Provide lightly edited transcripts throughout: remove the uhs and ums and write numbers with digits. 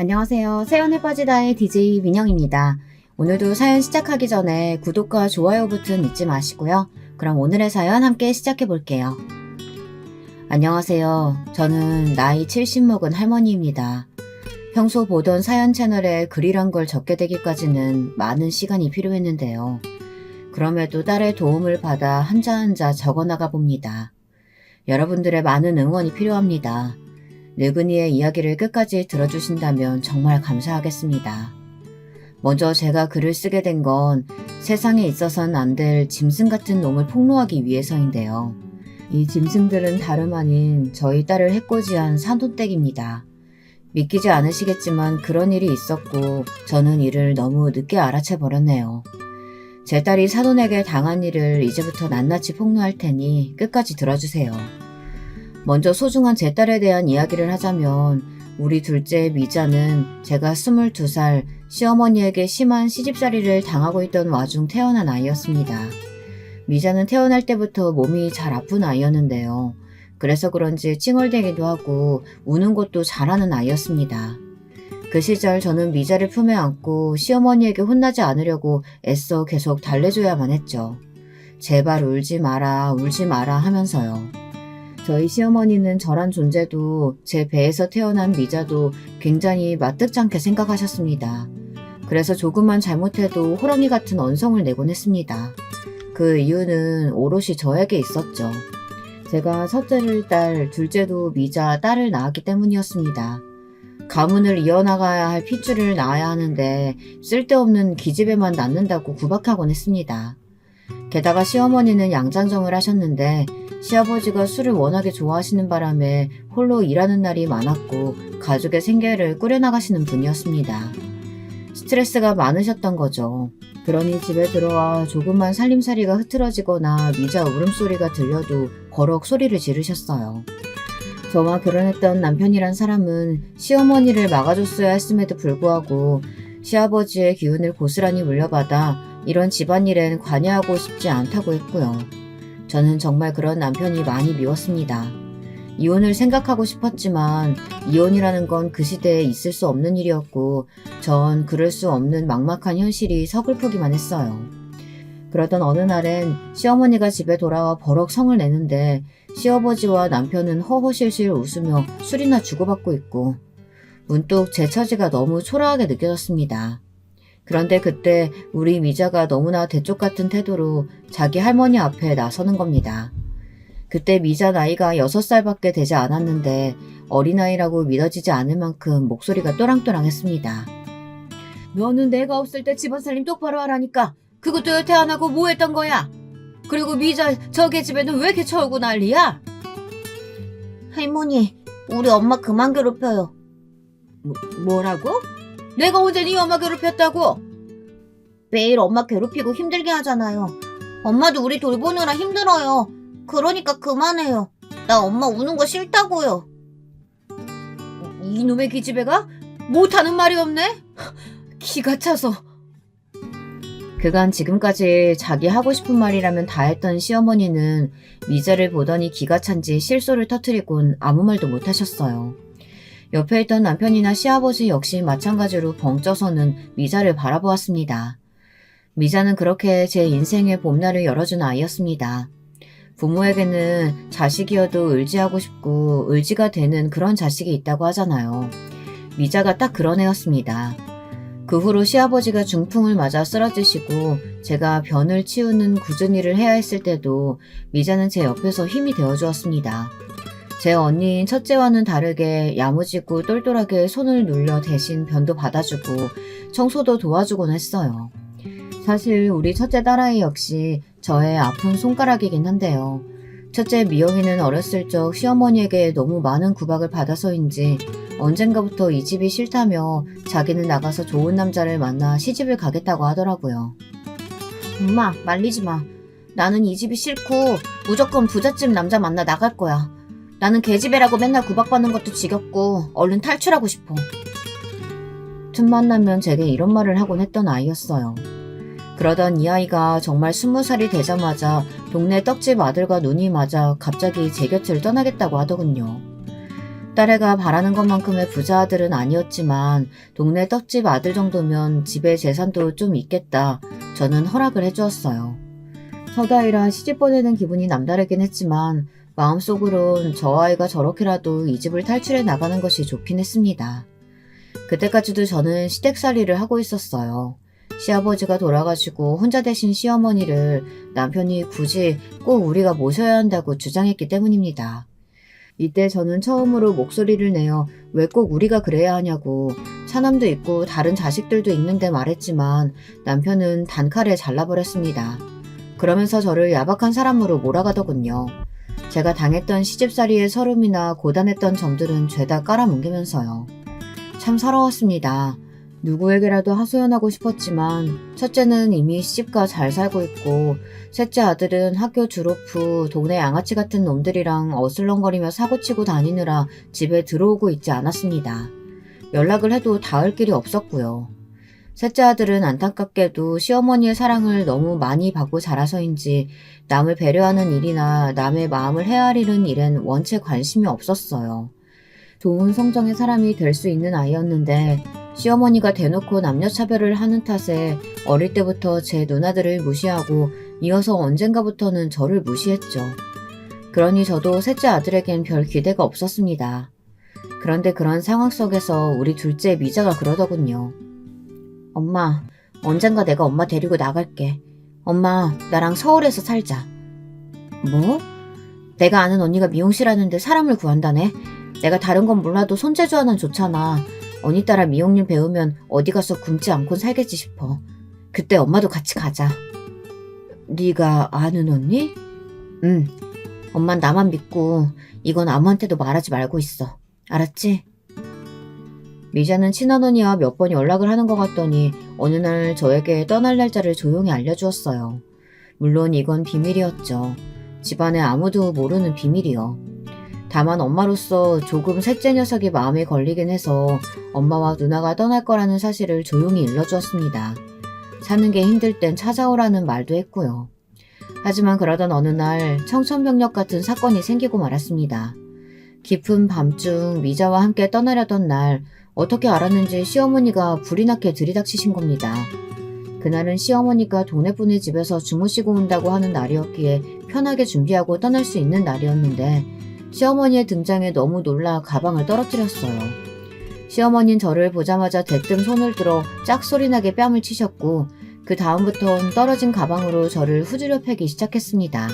안녕하세요. 사연에 빠지다의 DJ 민영입니다. 오늘도 사연 시작하기 전에 구독과 좋아요 버튼 잊지 마시고요. 그럼 오늘의 사연 함께 시작해 볼게요. 안녕하세요. 저는 나이 70 먹은 할머니입니다. 평소 보던 사연 채널에 글이란 걸 적게 되기까지는 많은 시간이 필요했는데요. 그럼에도 딸의 도움을 받아 한자 한자 적어나가 봅니다. 여러분들의 많은 응원이 필요합니다. 늙은이의 이야기를 끝까지 들어주신다면 정말 감사하겠습니다. 먼저 제가 글을 쓰게 된 건 세상에 있어선 안 될 짐승 같은 놈을 폭로하기 위해서인데요. 이 짐승들은 다름 아닌 저희 딸을 해코지한 산돈댁입니다. 믿기지 않으시겠지만 그런 일이 있었고 저는 이를 너무 늦게 알아채 버렸네요. 제 딸이 사돈에게 당한 일을 이제부터 낱낱이 폭로할 테니 끝까지 들어주세요. 먼저 소중한 제 딸에 대한 이야기를 하자면 우리 둘째 미자는 제가 22살 시어머니에게 심한 시집살이를 당하고 있던 와중 태어난 아이였습니다. 미자는 태어날 때부터 몸이 잘 아픈 아이였는데요. 그래서 그런지 찡얼대기도 하고 우는 것도 잘하는 아이였습니다. 그 시절 저는 미자를 품에 안고 시어머니에게 혼나지 않으려고 애써 계속 달래줘야만 했죠. 제발 울지 마라 하면서요. 저희 시어머니는 저란 존재도 제 배에서 태어난 미자도 굉장히 마뜩찮게 생각하셨습니다. 그래서 조금만 잘못해도 호랑이 같은 언성을 내곤 했습니다. 그 이유는 오롯이 저에게 있었죠. 제가 첫째를 딸, 둘째도 미자, 딸을 낳았기 때문이었습니다. 가문을 이어나가야 할 핏줄을 낳아야 하는데 쓸데없는 기집애만 낳는다고 구박하곤 했습니다. 게다가 시어머니는 양장점을 하셨는데 시아버지가 술을 워낙에 좋아하시는 바람에 홀로 일하는 날이 많았고 가족의 생계를 꾸려나가시는 분이었습니다. 스트레스가 많으셨던 거죠. 그러니 집에 들어와 조금만 살림살이가 흐트러지거나 미자 울음소리가 들려도 버럭 소리를 지르셨어요. 저와 결혼했던 남편이란 사람은 시어머니를 막아줬어야 했음에도 불구하고 시아버지의 기운을 고스란히 물려받아 이런 집안일엔 관여하고 싶지 않다고 했고요. 저는 정말 그런 남편이 많이 미웠습니다. 이혼을 생각하고 싶었지만 이혼이라는 건 그 시대에 있을 수 없는 일이었고 전 그럴 수 없는 막막한 현실이 서글프기만 했어요. 그러던 어느 날엔 시어머니가 집에 돌아와 버럭 성을 내는데 시아버지와 남편은 허허실실 웃으며 술이나 주고받고 있고 문득 제 처지가 너무 초라하게 느껴졌습니다. 그런데 그때 우리 미자가 너무나 대쪽 같은 태도로 자기 할머니 앞에 나서는 겁니다. 그때 미자 나이가 6살밖에 되지 않았는데 어린아이라고 믿어지지 않을 만큼 목소리가 또랑또랑했습니다. 너는 내가 없을 때 집안살림 똑바로 하라니까 그것도 여태 안 하고 뭐 했던 거야? 그리고 미자 저게 집에는 왜 개쳐오고 난리야? 할머니, 우리 엄마 그만 괴롭혀요. 뭐라고? 내가 언제 네 엄마 괴롭혔다고? 매일 엄마 괴롭히고 힘들게 하잖아요. 엄마도 우리 돌보느라 힘들어요. 그러니까 그만해요. 나 엄마 우는 거 싫다고요. 이놈의 기집애가 못하는 말이 없네? 기가 차서. 그간 지금까지 자기 하고 싶은 말이라면 다 했던 시어머니는 미자를 보더니 기가 찬지 실소를 터뜨리곤 아무 말도 못하셨어요. 옆에 있던 남편이나 시아버지 역시 마찬가지로 벙쪄서는 미자를 바라보았습니다. 미자는 그렇게 제 인생의 봄날을 열어준 아이였습니다. 부모에게는 자식이어도 의지하고 싶고 의지가 되는 그런 자식이 있다고 하잖아요. 미자가 딱 그런 애였습니다. 그 후로 시아버지가 중풍을 맞아 쓰러지시고 제가 변을 치우는 굳은 일을 해야 했을 때도 미자는 제 옆에서 힘이 되어주었습니다. 제 언니인 첫째와는 다르게 야무지고 똘똘하게 손을 눌려 대신 변도 받아주고 청소도 도와주곤 했어요. 사실 우리 첫째 딸아이 역시 저의 아픈 손가락이긴 한데요. 첫째 미영이는 어렸을 적 시어머니에게 너무 많은 구박을 받아서인지 언젠가부터 이 집이 싫다며 자기는 나가서 좋은 남자를 만나 시집을 가겠다고 하더라고요. 엄마, 말리지 마. 나는 이 집이 싫고 무조건 부잣집 남자 만나 나갈 거야. 나는 계집애라고 맨날 구박받는 것도 지겹고 얼른 탈출하고 싶어. 틈만 나면 제게 이런 말을 하곤 했던 아이였어요. 그러던 이 아이가 정말 20살이 되자마자 동네 떡집 아들과 눈이 맞아 갑자기 제 곁을 떠나겠다고 하더군요. 딸애가 바라는 것만큼의 부자 아들은 아니었지만 동네 떡집 아들 정도면 집에 재산도 좀 있겠다. 저는 허락을 해주었어요. 첫 아이라 시집 보내는 기분이 남다르긴 했지만 마음속으론 저 아이가 저렇게라도 이 집을 탈출해 나가는 것이 좋긴 했습니다. 그때까지도 저는 시댁살이를 하고 있었어요. 시아버지가 돌아가시고 혼자 되신 시어머니를 남편이 굳이 꼭 우리가 모셔야 한다고 주장했기 때문입니다. 이때 저는 처음으로 목소리를 내어 왜 꼭 우리가 그래야 하냐고 차남도 있고 다른 자식들도 있는데 말했지만 남편은 단칼에 잘라버렸습니다. 그러면서 저를 야박한 사람으로 몰아가더군요. 제가 당했던 시집살이의 서름이나 고단했던 점들은 죄다 깔아뭉개면서요. 참 서러웠습니다. 누구에게라도 하소연하고 싶었지만 첫째는 이미 시집가 잘 살고 있고 셋째 아들은 학교 졸업 후 동네 양아치 같은 놈들이랑 어슬렁거리며 사고치고 다니느라 집에 들어오고 있지 않았습니다. 연락을 해도 닿을 길이 없었고요. 셋째 아들은 안타깝게도 시어머니의 사랑을 너무 많이 받고 자라서인지 남을 배려하는 일이나 남의 마음을 헤아리는 일엔 원체 관심이 없었어요. 좋은 성정의 사람이 될 수 있는 아이였는데 시어머니가 대놓고 남녀차별을 하는 탓에 어릴 때부터 제 누나들을 무시하고 이어서 언젠가부터는 저를 무시했죠. 그러니 저도 셋째 아들에겐 별 기대가 없었습니다. 그런데 그런 상황 속에서 우리 둘째 미자가 그러더군요. 엄마, 언젠가 내가 엄마 데리고 나갈게. 엄마, 나랑 서울에서 살자. 뭐? 내가 아는 언니가 미용실 하는데 사람을 구한다네. 내가 다른 건 몰라도 손재주 하나는 좋잖아. 언니 따라 미용일 배우면 어디 가서 굶지 않고 살겠지 싶어. 그때 엄마도 같이 가자. 네가 아는 언니? 응. 엄만 나만 믿고 이건 아무한테도 말하지 말고 있어. 알았지? 미자는 친언니와 몇 번 연락을 하는 것 같더니 어느 날 저에게 떠날 날짜를 조용히 알려주었어요. 물론 이건 비밀이었죠. 집안에 아무도 모르는 비밀이요. 다만 엄마로서 조금 셋째 녀석이 마음에 걸리긴 해서 엄마와 누나가 떠날 거라는 사실을 조용히 일러주었습니다. 사는 게 힘들 땐 찾아오라는 말도 했고요. 하지만 그러던 어느 날 청천벽력 같은 사건이 생기고 말았습니다. 깊은 밤중 미자와 함께 떠나려던 날 어떻게 알았는지 시어머니가 불이 나게 들이닥치신 겁니다. 그날은 시어머니가 동네분의 집에서 주무시고 온다고 하는 날이었기에 편하게 준비하고 떠날 수 있는 날이었는데 시어머니의 등장에 너무 놀라 가방을 떨어뜨렸어요. 시어머니는 저를 보자마자 대뜸 손을 들어 짝소리나게 뺨을 치셨고 그 다음부턴 떨어진 가방으로 저를 후지려 패기 시작했습니다.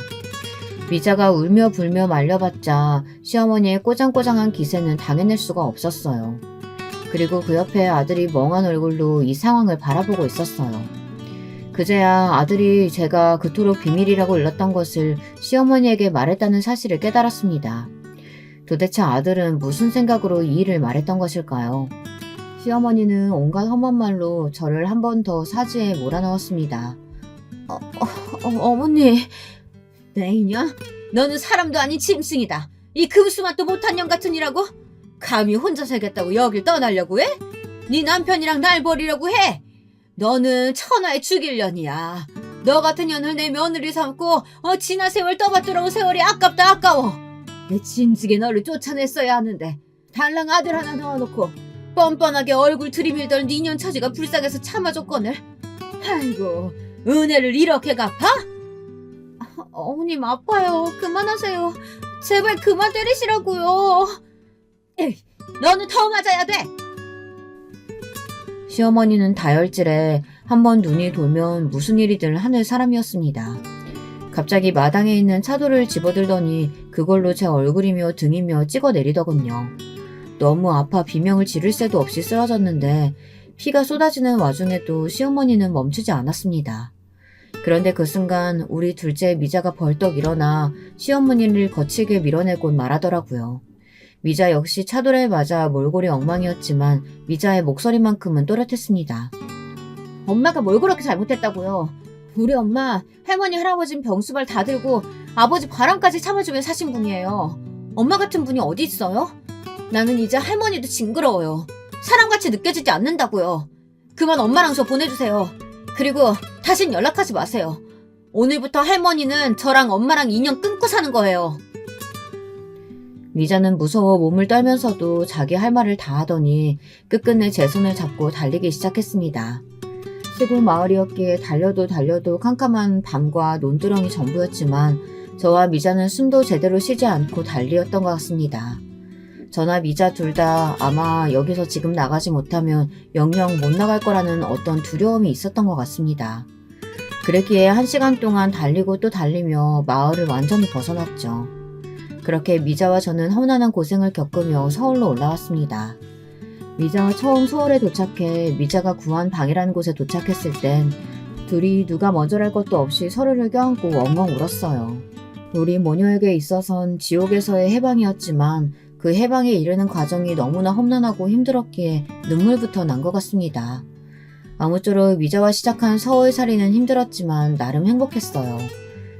미자가 울며 불며 말려봤자 시어머니의 꼬장꼬장한 기세는 당해낼 수가 없었어요. 그리고 그 옆에 아들이 멍한 얼굴로 이 상황을 바라보고 있었어요. 그제야 아들이 제가 그토록 비밀이라고 일렀던 것을 시어머니에게 말했다는 사실을 깨달았습니다. 도대체 아들은 무슨 생각으로 이 일을 말했던 것일까요? 시어머니는 온갖 험한 말로 저를 한 번 더 사지에 몰아넣었습니다. 어머니, 내 이년? 너는 사람도 아닌 짐승이다. 이 금수맛도 못한 년 같은 이라고? 감히 혼자 살겠다고 여길 떠나려고 해? 네 남편이랑 날 버리려고 해? 너는 천하의 죽일년이야. 너 같은 년을 내 며느리 삼고 지난 세월 떠받들어온 세월이 아깝다 아까워. 내 짐승이 너를 쫓아냈어야 하는데 달랑 아들 하나 넣어놓고 뻔뻔하게 얼굴 들이밀던 네 년 처지가 불쌍해서 참아줬거늘. 아이고 은혜를 이렇게 갚아? 어머님 아파요. 그만하세요. 제발 그만 때리시라고요. 에이, 너는 더 맞아야 돼. 시어머니는 다혈질에 한번 눈이 돌면 무슨 일이든 하는 사람이었습니다. 갑자기 마당에 있는 차돌을 집어들더니 그걸로 제 얼굴이며 등이며 찍어내리더군요. 너무 아파 비명을 지를 새도 없이 쓰러졌는데 피가 쏟아지는 와중에도 시어머니는 멈추지 않았습니다. 그런데 그 순간 우리 둘째 미자가 벌떡 일어나 시어머니를 거칠게 밀어내곤 말하더라고요. 미자 역시 차돌에 맞아 몰골이 엉망이었지만 미자의 목소리만큼은 또렷했습니다. 엄마가 뭘 그렇게 잘못했다고요. 우리 엄마, 할머니, 할아버진 병수발 다 들고 아버지 바람까지 참아주며 사신 분이에요. 엄마 같은 분이 어디 있어요? 나는 이제 할머니도 징그러워요. 사람같이 느껴지지 않는다고요. 그만 엄마랑 저 보내주세요. 그리고 다신 연락하지 마세요. 오늘부터 할머니는 저랑 엄마랑 인연 끊고 사는 거예요. 미자는 무서워 몸을 떨면서도 자기 할 말을 다 하더니 끝끝내 제 손을 잡고 달리기 시작했습니다. 시골 마을이었기에 달려도 캄캄한 밤과 논두렁이 전부였지만 저와 미자는 숨도 제대로 쉬지 않고 달리었던 것 같습니다. 저나 미자 둘 다 아마 여기서 지금 나가지 못하면 영영 못 나갈 거라는 어떤 두려움이 있었던 것 같습니다. 그랬기에 1시간 동안 달리고 또 달리며 마을을 완전히 벗어났죠. 그렇게 미자와 저는 험난한 고생을 겪으며 서울로 올라왔습니다. 미자와 처음 서울에 도착해 미자가 구한 방이라는 곳에 도착했을 땐 둘이 누가 먼저랄 것도 없이 서로를 껴안고 엉엉 울었어요. 우리 모녀에게 있어선 지옥에서의 해방이었지만 그 해방에 이르는 과정이 너무나 험난하고 힘들었기에 눈물부터 난 것 같습니다. 아무쪼록 미자와 시작한 서울살이는 힘들었지만 나름 행복했어요.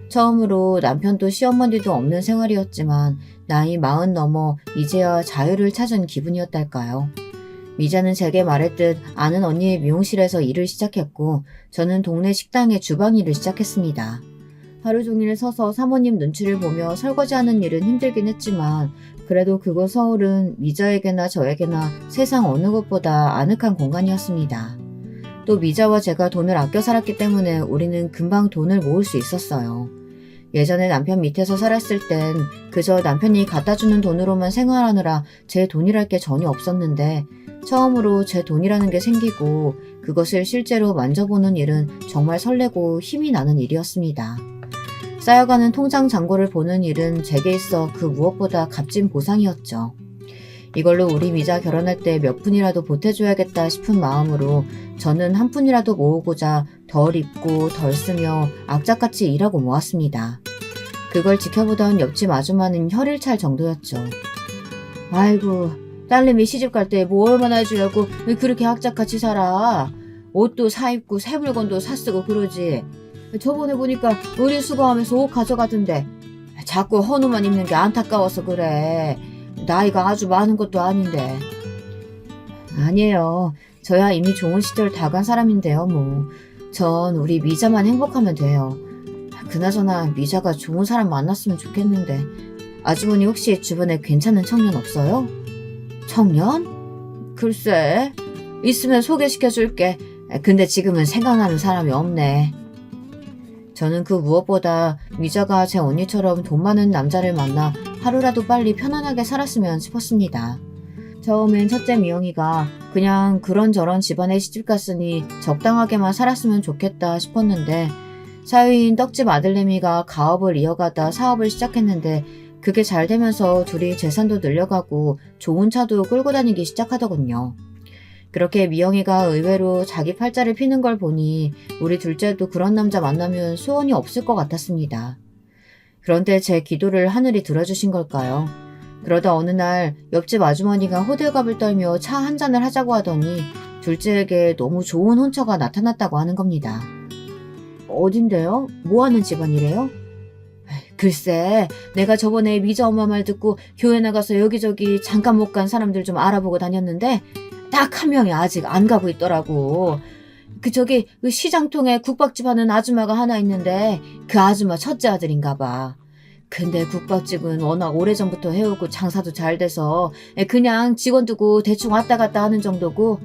처음으로 남편도 시어머니도 없는 생활이었지만 나이 40 넘어 이제야 자유를 찾은 기분이었달까요. 미자는 제게 말했듯 아는 언니의 미용실에서 일을 시작했고 저는 동네 식당의 주방 일을 시작했습니다. 하루 종일 서서 사모님 눈치를 보며 설거지하는 일은 힘들긴 했지만 그래도 그곳 서울은 미자에게나 저에게나 세상 어느 곳보다 아늑한 공간이었습니다. 또 미자와 제가 돈을 아껴 살았기 때문에 우리는 금방 돈을 모을 수 있었어요. 예전에 남편 밑에서 살았을 땐 그저 남편이 갖다 주는 돈으로만 생활하느라 제 돈이랄 게 전혀 없었는데 처음으로 제 돈이라는 게 생기고 그것을 실제로 만져보는 일은 정말 설레고 힘이 나는 일이었습니다. 쌓여가는 통장 잔고를 보는 일은 제게 있어 그 무엇보다 값진 보상이었죠. 이걸로 우리 미자 결혼할 때 몇 푼이라도 보태줘야겠다 싶은 마음으로 저는 한 푼이라도 모으고자 덜 입고 덜 쓰며 악착같이 일하고 모았습니다. 그걸 지켜보던 옆집 아줌마는 혀를 찰 정도였죠. 아이고, 딸내미 시집갈 때 뭐 얼마나 해주려고 그렇게 악착같이 살아. 옷도 사입고 새 물건도 사쓰고 그러지. 저번에 보니까 의류 수거하면서 옷 가져가던데 자꾸 헌옷만 입는 게 안타까워서 그래. 나이가 아주 많은 것도 아닌데. 아니에요. 저야 이미 좋은 시절 다 간 사람인데요 뭐. 전 우리 미자만 행복하면 돼요. 그나저나 미자가 좋은 사람 만났으면 좋겠는데 아주머니 혹시 주변에 괜찮은 청년 없어요? 청년? 글쎄 있으면 소개시켜줄게. 근데 지금은 생각나는 사람이 없네. 저는 그 무엇보다 미자가 제 언니처럼 돈 많은 남자를 만나 하루라도 빨리 편안하게 살았으면 싶었습니다. 처음엔 첫째 미영이가 그냥 그런저런 집안에 시집갔으니 적당하게만 살았으면 좋겠다 싶었는데 사위인 떡집 아들내미가 가업을 이어가다 사업을 시작했는데 그게 잘 되면서 둘이 재산도 늘려가고 좋은 차도 끌고 다니기 시작하더군요. 그렇게 미영이가 의외로 자기 팔자를 피는 걸 보니 우리 둘째도 그런 남자 만나면 소원이 없을 것 같았습니다. 그런데 제 기도를 하늘이 들어주신 걸까요? 그러다 어느 날 옆집 아주머니가 호들갑을 떨며 차 한 잔을 하자고 하더니 둘째에게 너무 좋은 혼처가 나타났다고 하는 겁니다. 어딘데요? 뭐 하는 집안이래요? 글쎄, 내가 저번에 미자 엄마 말 듣고 교회 나가서 여기저기 잠깐 못 간 사람들 좀 알아보고 다녔는데 딱 한 명이 아직 안 가고 있더라고. 그 시장통에 국밥집 하는 아줌마가 하나 있는데 그 아줌마 첫째 아들인가 봐. 근데 국밥집은 워낙 오래전부터 해오고 장사도 잘 돼서 그냥 직원 두고 대충 왔다 갔다 하는 정도고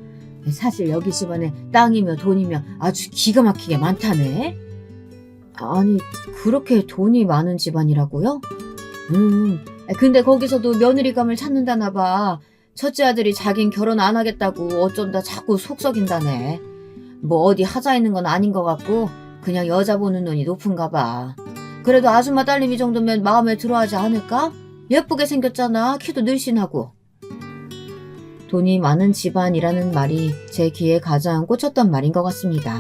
사실 여기 집안에 땅이며 돈이며 아주 기가 막히게 많다네. 아니, 그렇게 돈이 많은 집안이라고요? 근데 거기서도 며느리감을 찾는다나 봐. 첫째 아들이 자긴 결혼 안 하겠다고 어쩐다 자꾸 속 썩인다네. 뭐 어디 하자 있는 건 아닌 것 같고 그냥 여자 보는 눈이 높은가 봐. 그래도 아줌마 딸내미 정도면 마음에 들어하지 않을까? 예쁘게 생겼잖아. 키도 늘씬하고. 돈이 많은 집안이라는 말이 제 귀에 가장 꽂혔던 말인 것 같습니다.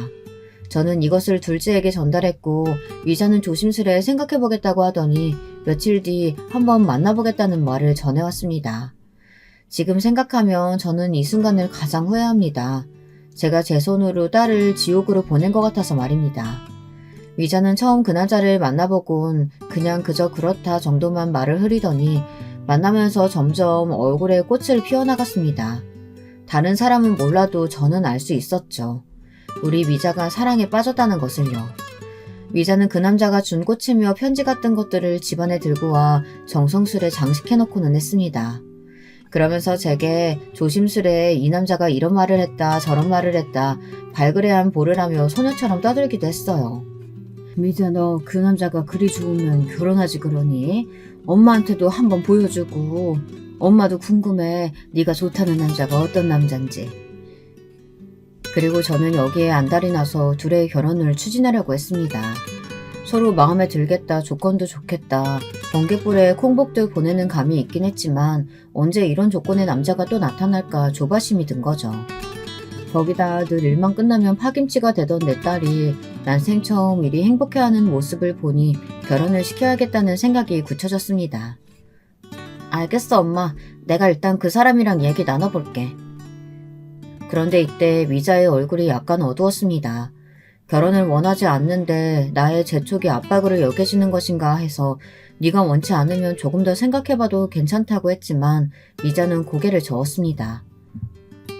저는 이것을 둘째에게 전달했고 위자는 조심스레 생각해보겠다고 하더니 며칠 뒤 한번 만나보겠다는 말을 전해왔습니다. 지금 생각하면 저는 이 순간을 가장 후회합니다. 제가 제 손으로 딸을 지옥으로 보낸 것 같아서 말입니다. 위자는 처음 그 남자를 만나보곤 그냥 그저 그렇다 정도만 말을 흐리더니 만나면서 점점 얼굴에 꽃을 피워나갔습니다. 다른 사람은 몰라도 저는 알 수 있었죠. 우리 미자가 사랑에 빠졌다는 것을요. 미자는 그 남자가 준 꽃이며 편지 같은 것들을 집안에 들고 와 정성스레 장식해놓고는 했습니다. 그러면서 제게 조심스레 이 남자가 이런 말을 했다 저런 말을 했다 발그레한 보를 하며 소녀처럼 떠들기도 했어요. 미자, 너 그 남자가 그리 좋으면 결혼하지 그러니? 엄마한테도 한번 보여주고 엄마도 궁금해 네가 좋다는 남자가 어떤 남잔지. 그리고 저는 여기에 안달이 나서 둘의 결혼을 추진하려고 했습니다. 서로 마음에 들겠다, 조건도 좋겠다, 번개불에 콩복들 보내는 감이 있긴 했지만 언제 이런 조건의 남자가 또 나타날까 조바심이 든 거죠. 거기다 늘 일만 끝나면 파김치가 되던 내 딸이 난생 처음 이리 행복해하는 모습을 보니 결혼을 시켜야겠다는 생각이 굳혀졌습니다. 알겠어, 엄마. 내가 일단 그 사람이랑 얘기 나눠볼게. 그런데 이때 미자의 얼굴이 약간 어두웠습니다. 결혼을 원하지 않는데 나의 재촉이 압박으로 여겨지는 것인가 해서 네가 원치 않으면 조금 더 생각해봐도 괜찮다고 했지만 미자는 고개를 저었습니다.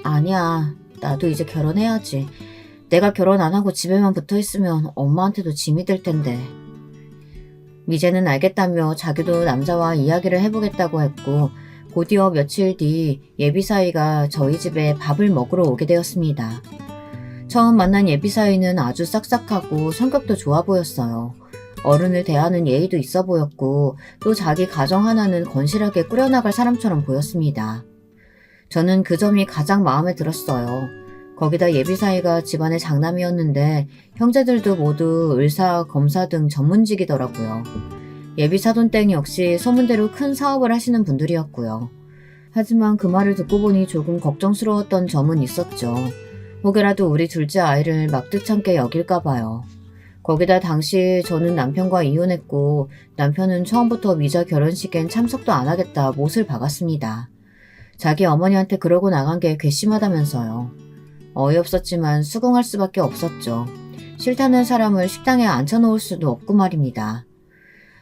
아니야, 나도 이제 결혼해야지. 내가 결혼 안 하고 집에만 붙어있으면 엄마한테도 짐이 될 텐데. 미자는 알겠다며 자기도 남자와 이야기를 해보겠다고 했고 곧이어 며칠 뒤 예비사위가 저희 집에 밥을 먹으러 오게 되었습니다. 처음 만난 예비사위는 아주 싹싹하고 성격도 좋아 보였어요. 어른을 대하는 예의도 있어 보였고 또 자기 가정 하나는 건실하게 꾸려나갈 사람처럼 보였습니다. 저는 그 점이 가장 마음에 들었어요. 거기다 예비사위가 집안의 장남이었는데 형제들도 모두 의사, 검사 등 전문직이더라고요. 예비사돈땡 역시 소문대로 큰 사업을 하시는 분들이었고요. 하지만 그 말을 듣고 보니 조금 걱정스러웠던 점은 있었죠. 혹여라도 우리 둘째 아이를 막듯찮게 여길까 봐요. 거기다 당시 저는 남편과 이혼했고 남편은 처음부터 미자 결혼식엔 참석도 안 하겠다 못을 박았습니다. 자기 어머니한테 그러고 나간 게 괘씸하다면서요. 어이없었지만 수긍할 수밖에 없었죠. 싫다는 사람을 식당에 앉혀놓을 수도 없고 말입니다.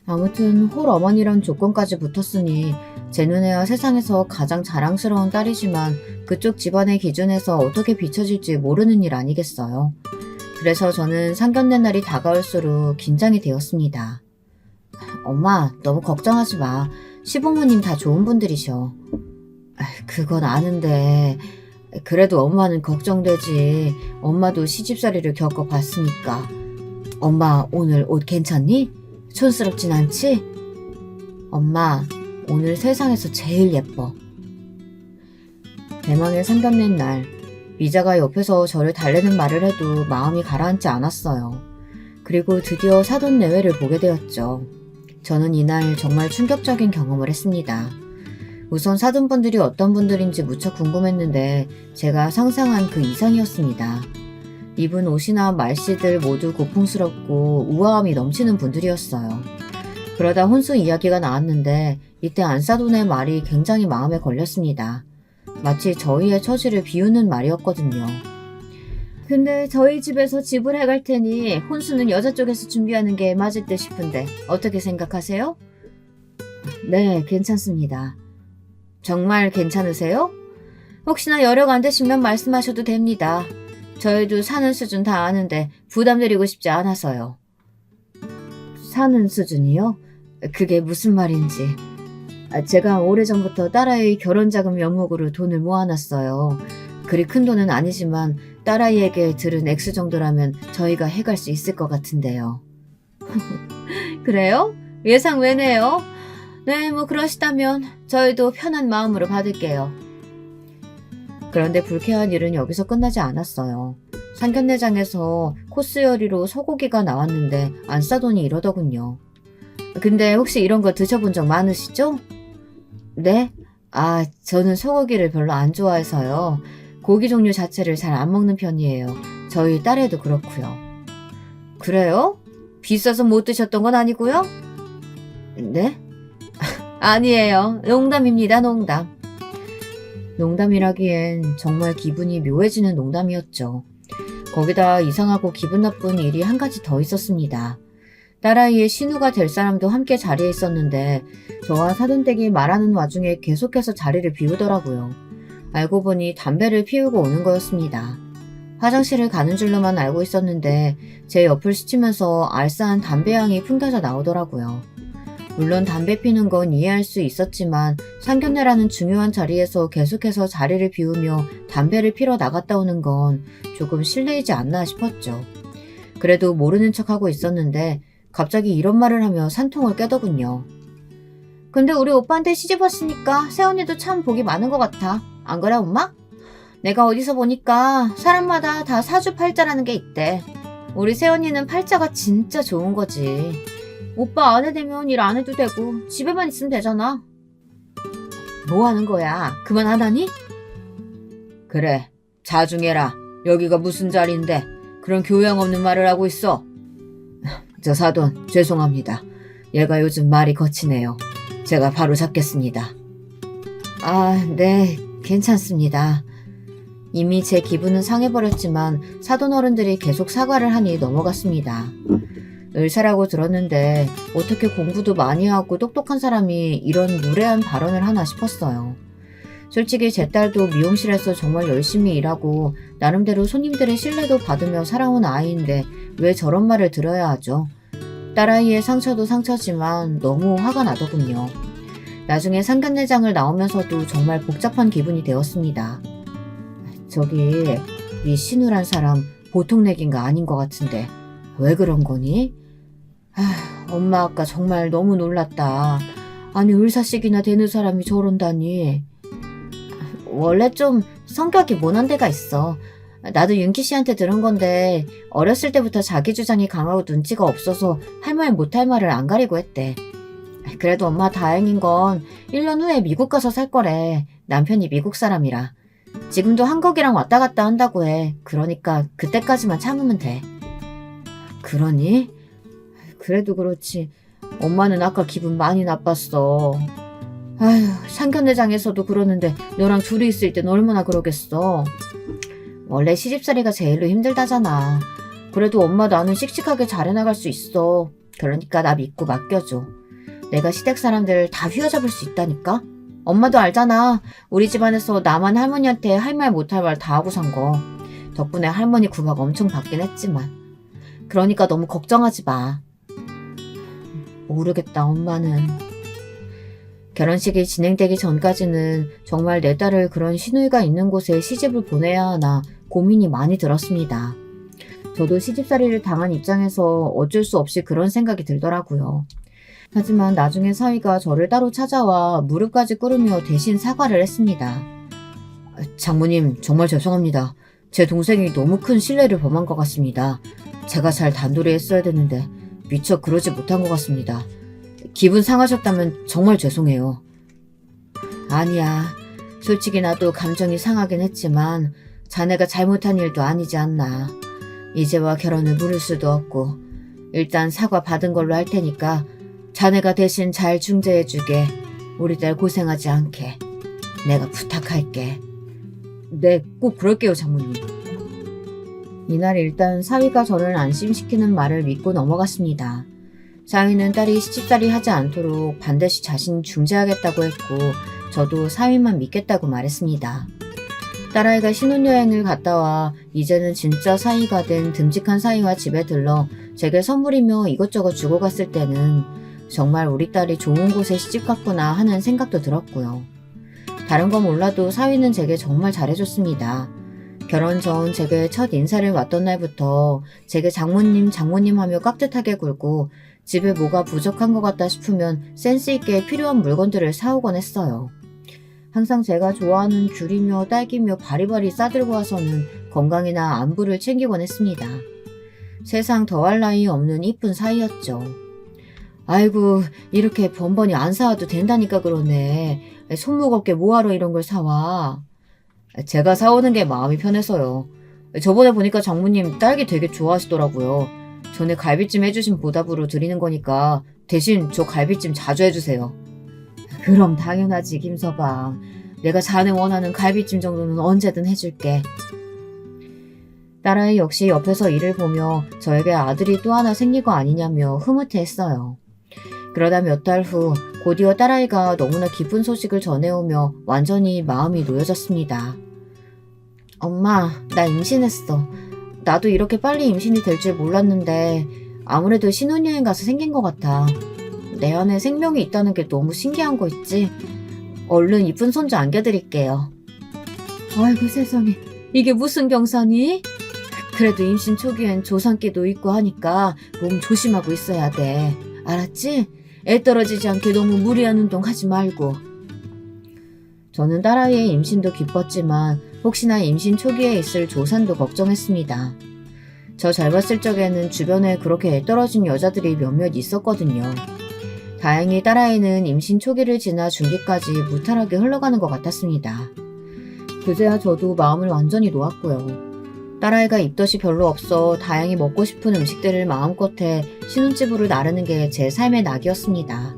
아무튼 홀 어머니란 조건까지 붙었으니 제 눈에야 세상에서 가장 자랑스러운 딸이지만 그쪽 집안의 기준에서 어떻게 비춰질지 모르는 일 아니겠어요. 그래서 저는 상견례 날이 다가올수록 긴장이 되었습니다. 엄마, 너무 걱정하지 마. 시부모님 다 좋은 분들이셔. 그건 아는데 그래도 엄마는 걱정되지. 엄마도 시집살이를 겪어봤으니까. 엄마, 오늘 옷 괜찮니? 촌스럽진 않지? 엄마, 오늘 세상에서 제일 예뻐. 대망의 상견례 날, 미자가 옆에서 저를 달래는 말을 해도 마음이 가라앉지 않았어요. 그리고 드디어 사돈 내외를 보게 되었죠. 저는 이날 정말 충격적인 경험을 했습니다. 우선 사돈분들이 어떤 분들인지 무척 궁금했는데 제가 상상한 그 이상이었습니다. 입은 옷이나 말씨들 모두 고풍스럽고 우아함이 넘치는 분들이었어요. 그러다 혼수 이야기가 나왔는데 이때 안사돈의 말이 굉장히 마음에 걸렸습니다. 마치 저희의 처지를 비우는 말이었거든요. 근데 저희 집에서 집을 해갈 테니 혼수는 여자 쪽에서 준비하는 게 맞을 듯 싶은데 어떻게 생각하세요? 네, 괜찮습니다. 정말 괜찮으세요? 혹시나 여력 안 되시면 말씀하셔도 됩니다. 저희도 사는 수준 다 아는데 부담드리고 싶지 않아서요. 사는 수준이요? 그게 무슨 말인지. 제가 오래전부터 딸아이 결혼자금 명목으로 돈을 모아놨어요. 그리 큰 돈은 아니지만 딸아이에게 들은 액수 정도라면 저희가 해갈 수 있을 것 같은데요. 그래요? 예상 외네요. 네, 뭐 그러시다면 저희도 편한 마음으로 받을게요. 그런데 불쾌한 일은 여기서 끝나지 않았어요. 상견례장에서 코스 요리로 소고기가 나왔는데 안싸돈이 이러더군요. 근데 혹시 이런 거 드셔본 적 많으시죠? 네? 저는 소고기를 별로 안 좋아해서요. 고기 종류 자체를 잘 안 먹는 편이에요. 저희 딸애도 그렇고요. 그래요? 비싸서 못 드셨던 건 아니고요? 네? 아니에요. 농담입니다, 농담. 농담이라기엔 정말 기분이 묘해지는 농담이었죠. 거기다 이상하고 기분 나쁜 일이 한 가지 더 있었습니다. 딸아이의 신우가 될 사람도 함께 자리에 있었는데 저와 사돈댁이 말하는 와중에 계속해서 자리를 비우더라고요. 알고 보니 담배를 피우고 오는 거였습니다. 화장실을 가는 줄로만 알고 있었는데 제 옆을 스치면서 알싸한 담배 향이 풍겨져 나오더라고요. 물론 담배 피는 건 이해할 수 있었지만 상견례라는 중요한 자리에서 계속해서 자리를 비우며 담배를 피러 나갔다 오는 건 조금 실례이지 않나 싶었죠. 그래도 모르는 척하고 있었는데 갑자기 이런 말을 하며 산통을 깨더군요. 근데 우리 오빠한테 시집 왔으니까 새언니도 참 복이 많은 것 같아. 안 그래, 엄마? 내가 어디서 보니까 사람마다 다 사주팔자라는 게 있대. 우리 새언니는 팔자가 진짜 좋은 거지. 오빠 아내 되면 일 안 해도 되고 집에만 있으면 되잖아. 뭐 하는 거야? 그만 안 하니? 그래, 자중해라. 여기가 무슨 자리인데 그런 교양 없는 말을 하고 있어. 저 사돈, 죄송합니다. 얘가 요즘 말이 거치네요. 제가 바로 잡겠습니다. 아, 네, 괜찮습니다. 이미 제 기분은 상해버렸지만 사돈 어른들이 계속 사과를 하니 넘어갔습니다. 의사라고 들었는데 어떻게 공부도 많이 하고 똑똑한 사람이 이런 무례한 발언을 하나 싶었어요. 솔직히 제 딸도 미용실에서 정말 열심히 일하고 나름대로 손님들의 신뢰도 받으며 살아온 아이인데 왜 저런 말을 들어야 하죠? 딸아이의 상처도 상처지만 너무 화가 나더군요. 나중에 상견례장을 나오면서도 정말 복잡한 기분이 되었습니다. 저기 이 신우란 사람 보통 내기인가 아닌 것 같은데 왜 그런 거니? 엄마 아까 정말 너무 놀랐다. 아니 을사식이나 되는 사람이 저런다니. 원래 좀 성격이 모난 데가 있어. 나도 윤기 씨한테 들은 건데 어렸을 때부터 자기 주장이 강하고 눈치가 없어서 할 말 못할 말을 안 가리고 했대. 그래도 엄마 다행인 건 1년 후에 미국 가서 살 거래. 남편이 미국 사람이라. 지금도 한국이랑 왔다 갔다 한다고 해. 그러니까 그때까지만 참으면 돼. 그러니? 그래도 그렇지. 엄마는 아까 기분 많이 나빴어. 아휴, 상견례장에서도 그러는데 너랑 둘이 있을 땐 얼마나 그러겠어. 원래 시집살이가 제일로 힘들다잖아. 그래도 엄마 나는 씩씩하게 잘해나갈 수 있어. 그러니까 나 믿고 맡겨줘. 내가 시댁 사람들 다 휘어잡을 수 있다니까? 엄마도 알잖아. 우리 집안에서 나만 할머니한테 할 말 못할 말 다 하고 산 거. 덕분에 할머니 구박 엄청 받긴 했지만. 그러니까 너무 걱정하지 마. 모르겠다, 엄마는. 결혼식이 진행되기 전까지는 정말 내 딸을 그런 시누이가 있는 곳에 시집을 보내야 하나 고민이 많이 들었습니다. 저도 시집살이를 당한 입장에서 어쩔 수 없이 그런 생각이 들더라고요. 하지만 나중에 사위가 저를 따로 찾아와 무릎까지 꿇으며 대신 사과를 했습니다. 장모님, 정말 죄송합니다. 제 동생이 너무 큰 실례를 범한 것 같습니다. 제가 잘 단도리 했어야 되는데 미처 그러지 못한 것 같습니다. 기분 상하셨다면 정말 죄송해요. 아니야. 솔직히 나도 감정이 상하긴 했지만 자네가 잘못한 일도 아니지 않나. 이제와 결혼을 물을 수도 없고 일단 사과 받은 걸로 할 테니까 자네가 대신 잘 중재해주게. 우리 딸 고생하지 않게. 내가 부탁할게. 네, 꼭 그럴게요, 장모님. 이날 일단 사위가 저를 안심시키는 말을 믿고 넘어갔습니다. 사위는 딸이 시집살이 하지 않도록 반드시 자신이 중재하겠다고 했고 저도 사위만 믿겠다고 말했습니다. 딸아이가 신혼여행을 갔다 와 이제는 진짜 사위가 된 듬직한 사위와 집에 들러 제게 선물이며 이것저것 주고 갔을 때는 정말 우리 딸이 좋은 곳에 시집갔구나 하는 생각도 들었고요. 다른 건 몰라도 사위는 제게 정말 잘해줬습니다. 결혼 전 제게 첫 인사를 왔던 날부터 제게 장모님 하며 깍듯하게 굴고 집에 뭐가 부족한 것 같다 싶으면 센스 있게 필요한 물건들을 사오곤 했어요. 항상 제가 좋아하는 귤이며 딸기며 바리바리 싸들고 와서는 건강이나 안부를 챙기곤 했습니다. 세상 더할 나위 없는 이쁜 사이였죠. 아이고, 이렇게 번번이 안 사와도 된다니까 그러네. 손 무겁게 뭐하러 이런 걸 사와. 제가 사오는 게 마음이 편해서요. 저번에 보니까 장모님 딸기 되게 좋아하시더라고요. 전에 갈비찜 해주신 보답으로 드리는 거니까 대신 저 갈비찜 자주 해주세요. 그럼 당연하지, 김서방. 내가 자네 원하는 갈비찜 정도는 언제든 해줄게. 딸아이 역시 옆에서 일을 보며 저에게 아들이 또 하나 생긴 거 아니냐며 흐뭇해했어요. 그러다 몇 달 후 곧이어 딸아이가 너무나 기쁜 소식을 전해오며 완전히 마음이 놓여졌습니다. 엄마, 나 임신했어. 나도 이렇게 빨리 임신이 될 줄 몰랐는데 아무래도 신혼여행 가서 생긴 것 같아. 내 안에 생명이 있다는 게 너무 신기한 거 있지? 얼른 이쁜 손주 안겨드릴게요. 아이고 세상에, 이게 무슨 경사니? 그래도 임신 초기엔 조산기도 있고 하니까 몸 조심하고 있어야 돼. 알았지? 애 떨어지지 않게 너무 무리한 운동 하지 말고. 저는 딸아이의 임신도 기뻤지만 혹시나 임신 초기에 있을 조산도 걱정했습니다. 저 젊었을 적에는 주변에 그렇게 애 떨어진 여자들이 몇몇 있었거든요. 다행히 딸아이는 임신 초기를 지나 중기까지 무탈하게 흘러가는 것 같았습니다. 그제야 저도 마음을 완전히 놓았고요. 딸아이가 입덧이 별로 없어 다행히 먹고 싶은 음식들을 마음껏 해 신혼집으로 나르는 게 제 삶의 낙이었습니다.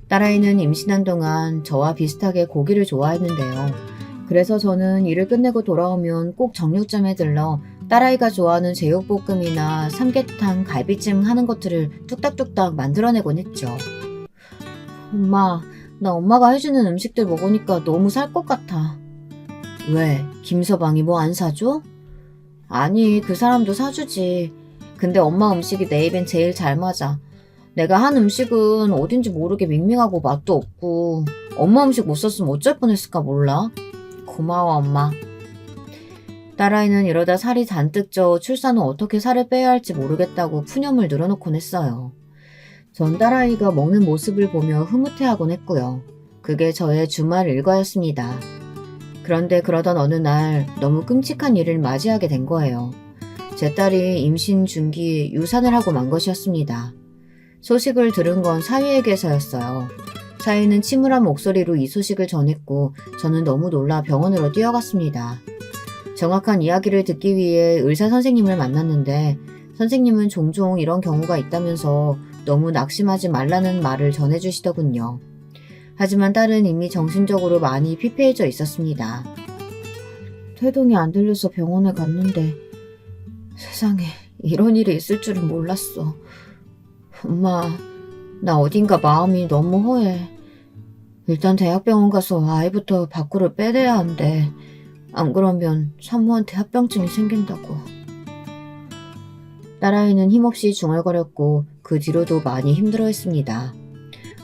딸아이는 임신한 동안 저와 비슷하게 고기를 좋아했는데요. 그래서 저는 일을 끝내고 돌아오면 꼭 정육점에 들러 딸아이가 좋아하는 제육볶음이나 삼계탕, 갈비찜 하는 것들을 뚝딱뚝딱 만들어내곤 했죠. 엄마, 나 엄마가 해주는 음식들 먹으니까 너무 살 것 같아. 왜? 김서방이 뭐 안 사줘? 아니, 그 사람도 사주지. 근데 엄마 음식이 내 입엔 제일 잘 맞아. 내가 한 음식은 어딘지 모르게 밍밍하고 맛도 없고 엄마 음식 못 썼으면 어쩔 뻔했을까 몰라. 고마워, 엄마. 딸아이는 이러다 살이 잔뜩 쪄 출산 후 어떻게 살을 빼야 할지 모르겠다고 푸념을 늘어놓곤 했어요. 전 딸아이가 먹는 모습을 보며 흐뭇해하곤 했고요. 그게 저의 주말 일과였습니다. 그런데 그러던 어느 날 너무 끔찍한 일을 맞이하게 된 거예요. 제 딸이 임신 중기 유산을 하고 만 것이었습니다. 소식을 들은 건 사위에게서였어요. 사위는 침울한 목소리로 이 소식을 전했고 저는 너무 놀라 병원으로 뛰어갔습니다. 정확한 이야기를 듣기 위해 의사 선생님을 만났는데 선생님은 종종 이런 경우가 있다면서 너무 낙심하지 말라는 말을 전해주시더군요. 하지만 딸은 이미 정신적으로 많이 피폐해져 있었습니다. 태동이 안 들려서 병원에 갔는데 세상에 이런 일이 있을 줄은 몰랐어. 엄마, 나 어딘가 마음이 너무 허해. 일단 대학병원 가서 아이부터 밖으로 빼내야 한대. 안 그러면 산모한테 합병증이 생긴다고. 딸아이는 힘없이 중얼거렸고 그 뒤로도 많이 힘들어했습니다.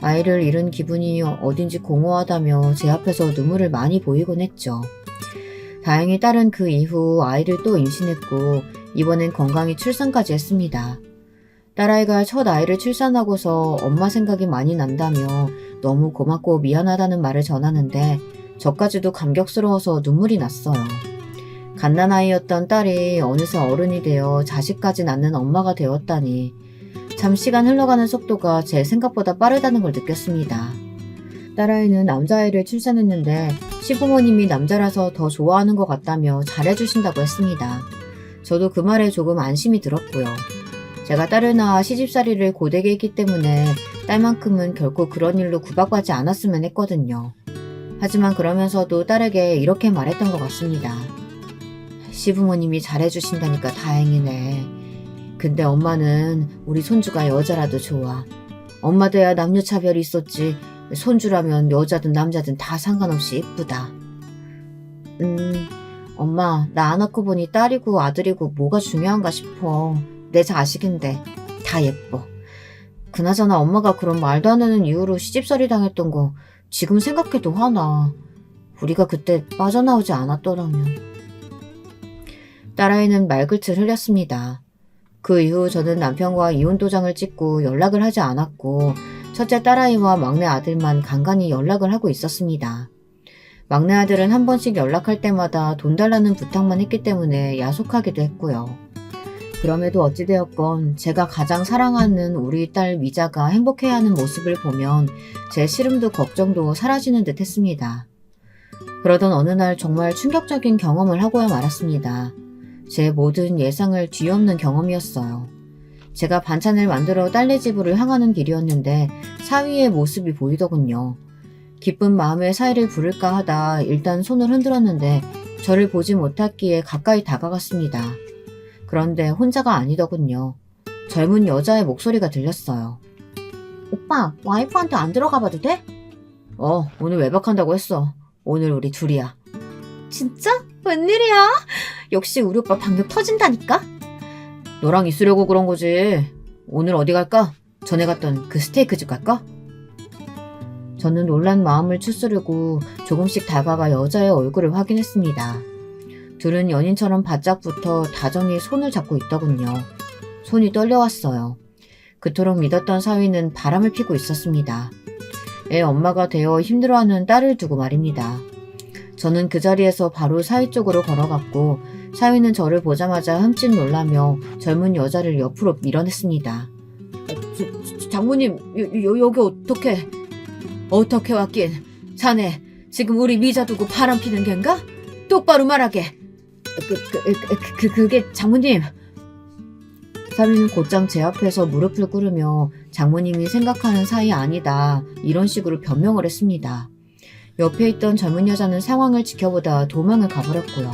아이를 잃은 기분이 어딘지 공허하다며 제 앞에서 눈물을 많이 보이곤 했죠. 다행히 딸은 그 이후 아이를 또 임신했고 이번엔 건강히 출산까지 했습니다. 딸아이가 첫 아이를 출산하고서 엄마 생각이 많이 난다며 너무 고맙고 미안하다는 말을 전하는데 저까지도 감격스러워서 눈물이 났어요. 갓난아이였던 딸이 어느새 어른이 되어 자식까지 낳는 엄마가 되었다니 참 시간 흘러가는 속도가 제 생각보다 빠르다는 걸 느꼈습니다. 딸아이는 남자아이를 출산했는데 시부모님이 남자라서 더 좋아하는 것 같다며 잘해주신다고 했습니다. 저도 그 말에 조금 안심이 들었고요. 제가 딸을 낳아 시집살이를 고되게 했기 때문에 딸만큼은 결코 그런 일로 구박받지 않았으면 했거든요. 하지만 그러면서도 딸에게 이렇게 말했던 것 같습니다. 시부모님이 잘해주신다니까 다행이네. 근데 엄마는 우리 손주가 여자라도 좋아. 엄마 돼야 남녀차별이 있었지. 손주라면 여자든 남자든 다 상관없이 예쁘다. 엄마, 나 안 낳고 보니 딸이고 아들이고 뭐가 중요한가 싶어. 내 자식인데 다 예뻐. 그나저나 엄마가 그런 말도 안 되는 이유로 시집살이 당했던 거 지금 생각해도 화나. 우리가 그때 빠져나오지 않았더라면. 딸아이는 말끝을 흘렸습니다. 그 이후 저는 남편과 이혼도장을 찍고 연락을 하지 않았고 첫째 딸아이와 막내 아들만 간간히 연락을 하고 있었습니다. 막내 아들은 한 번씩 연락할 때마다 돈 달라는 부탁만 했기 때문에 야속하기도 했고요. 그럼에도 어찌되었건 제가 가장 사랑하는 우리 딸 미자가 행복해하는 모습을 보면 제 시름도 걱정도 사라지는 듯 했습니다. 그러던 어느 날 정말 충격적인 경험을 하고야 말았습니다. 제 모든 예상을 뒤엎는 경험이었어요. 제가 반찬을 만들어 딸네 집으로 향하는 길이었는데 사위의 모습이 보이더군요. 기쁜 마음에 사위를 부를까 하다 일단 손을 흔들었는데 저를 보지 못했기에 가까이 다가갔습니다. 그런데 혼자가 아니더군요. 젊은 여자의 목소리가 들렸어요. 오빠, 와이프한테 안 들어가 봐도 돼? 오늘 외박한다고 했어. 오늘 우리 둘이야. 진짜? 웬일이야? 역시 우리 오빠 방금 터진다니까? 너랑 있으려고 그런 거지. 오늘 어디 갈까? 전에 갔던 그 스테이크 집 갈까? 저는 놀란 마음을 추스르고 조금씩 다가가 여자의 얼굴을 확인했습니다. 둘은 연인처럼 바짝 붙어 다정히 손을 잡고 있더군요. 손이 떨려왔어요. 그토록 믿었던 사위는 바람을 피고 있었습니다. 애 엄마가 되어 힘들어하는 딸을 두고 말입니다. 저는 그 자리에서 바로 사위 쪽으로 걸어갔고 사위는 저를 보자마자 흠칫 놀라며 젊은 여자를 옆으로 밀어냈습니다. 장모님, 여기 어떻게 왔긴? 자네 지금 우리 미자 두고 바람 피는 겐가? 똑바로 말하게. 그게 장모님. 사위는 곧장 제 앞에서 무릎을 꿇으며 장모님이 생각하는 사이 아니다 이런 식으로 변명을 했습니다. 옆에 있던 젊은 여자는 상황을 지켜보다 도망을 가버렸고요.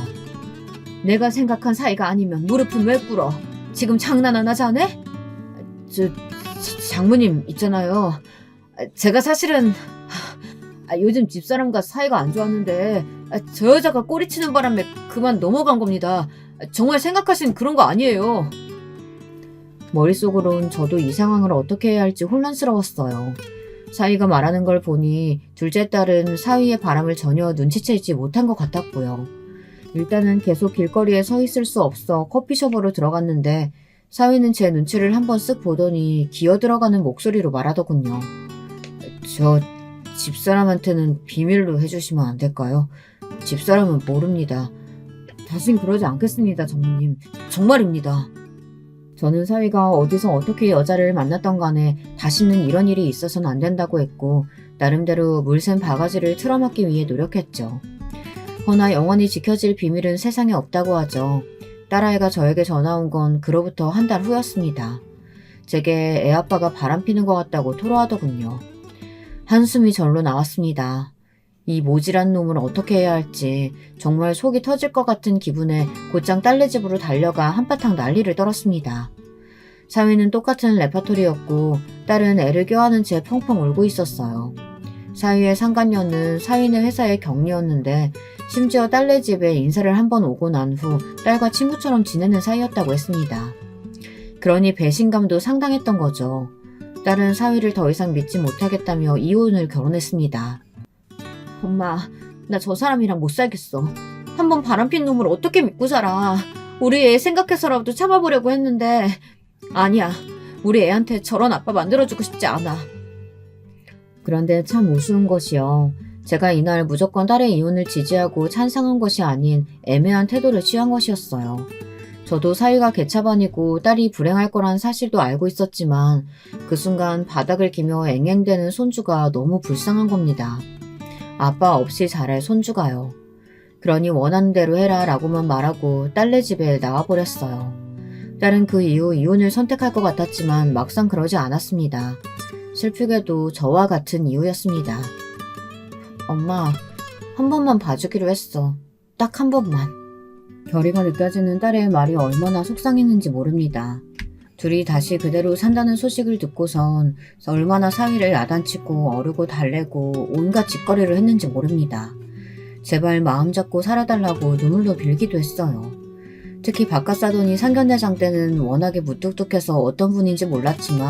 내가 생각한 사이가 아니면 무릎은 왜 꿇어? 지금 장난하나 자네? 장모님 있잖아요. 제가 사실은 요즘 집사람과 사이가 안 좋았는데 저 여자가 꼬리치는 바람에 그만 넘어간 겁니다. 정말 생각하신 그런 거 아니에요. 머릿속으론 저도 이 상황을 어떻게 해야 할지 혼란스러웠어요. 사위가 말하는 걸 보니 둘째 딸은 사위의 바람을 전혀 눈치채지 못한 것 같았고요. 일단은 계속 길거리에 서 있을 수 없어 커피숍으로 들어갔는데 사위는 제 눈치를 한번 쓱 보더니 기어들어가는 목소리로 말하더군요. 저 집사람한테는 비밀로 해주시면 안 될까요? 집사람은 모릅니다. 다신 그러지 않겠습니다, 장모님. 정말입니다. 저는 사위가 어디서 어떻게 여자를 만났던 간에 다시는 이런 일이 있어서는 안 된다고 했고 나름대로 물샘 바가지를 틀어막기 위해 노력했죠. 허나 영원히 지켜질 비밀은 세상에 없다고 하죠. 딸아이가 저에게 전화 온 건 그로부터 한 달 후였습니다. 제게 애아빠가 바람피는 것 같다고 토로하더군요. 한숨이 절로 나왔습니다. 이 모질한 놈을 어떻게 해야 할지 정말 속이 터질 것 같은 기분에 곧장 딸네 집으로 달려가 한바탕 난리를 떨었습니다. 사위는 똑같은 레파토리였고 딸은 애를 껴안은 채 펑펑 울고 있었어요. 사위의 상간녀는 사위네 회사의 경리였는데 심지어 딸네 집에 인사를 한번 오고 난 후 딸과 친구처럼 지내는 사이였다고 했습니다. 그러니 배신감도 상당했던 거죠. 딸은 사위를 더 이상 믿지 못하겠다며 이혼을 결혼했습니다. 엄마, 나 저 사람이랑 못 살겠어. 한번 바람핀 놈을 어떻게 믿고 살아. 우리 애 생각해서라도 참아보려고 했는데 아니야. 우리 애한테 저런 아빠 만들어주고 싶지 않아. 그런데 참 우스운 것이요. 제가 이날 무조건 딸의 이혼을 지지하고 찬성한 것이 아닌 애매한 태도를 취한 것이었어요. 저도 사위가 개차반이고 딸이 불행할 거란 사실도 알고 있었지만 그 순간 바닥을 기며 앵앵대는 손주가 너무 불쌍한 겁니다. 아빠 없이 자랄 손주가요. 그러니 원하는 대로 해라 라고만 말하고 딸네 집에 나와버렸어요. 딸은 그 이후 이혼을 선택할 것 같았지만 막상 그러지 않았습니다. 슬프게도 저와 같은 이유였습니다. 엄마, 한 번만 봐주기로 했어. 딱 한 번만. 결의가 느껴지는 딸의 말이 얼마나 속상했는지 모릅니다. 둘이 다시 그대로 산다는 소식을 듣고선 얼마나 사위를 야단치고 어르고 달래고 온갖 짓거리를 했는지 모릅니다. 제발 마음 잡고 살아달라고 눈물로 빌기도 했어요. 특히 바깥사돈이 상견례장 때는 워낙에 무뚝뚝해서 어떤 분인지 몰랐지만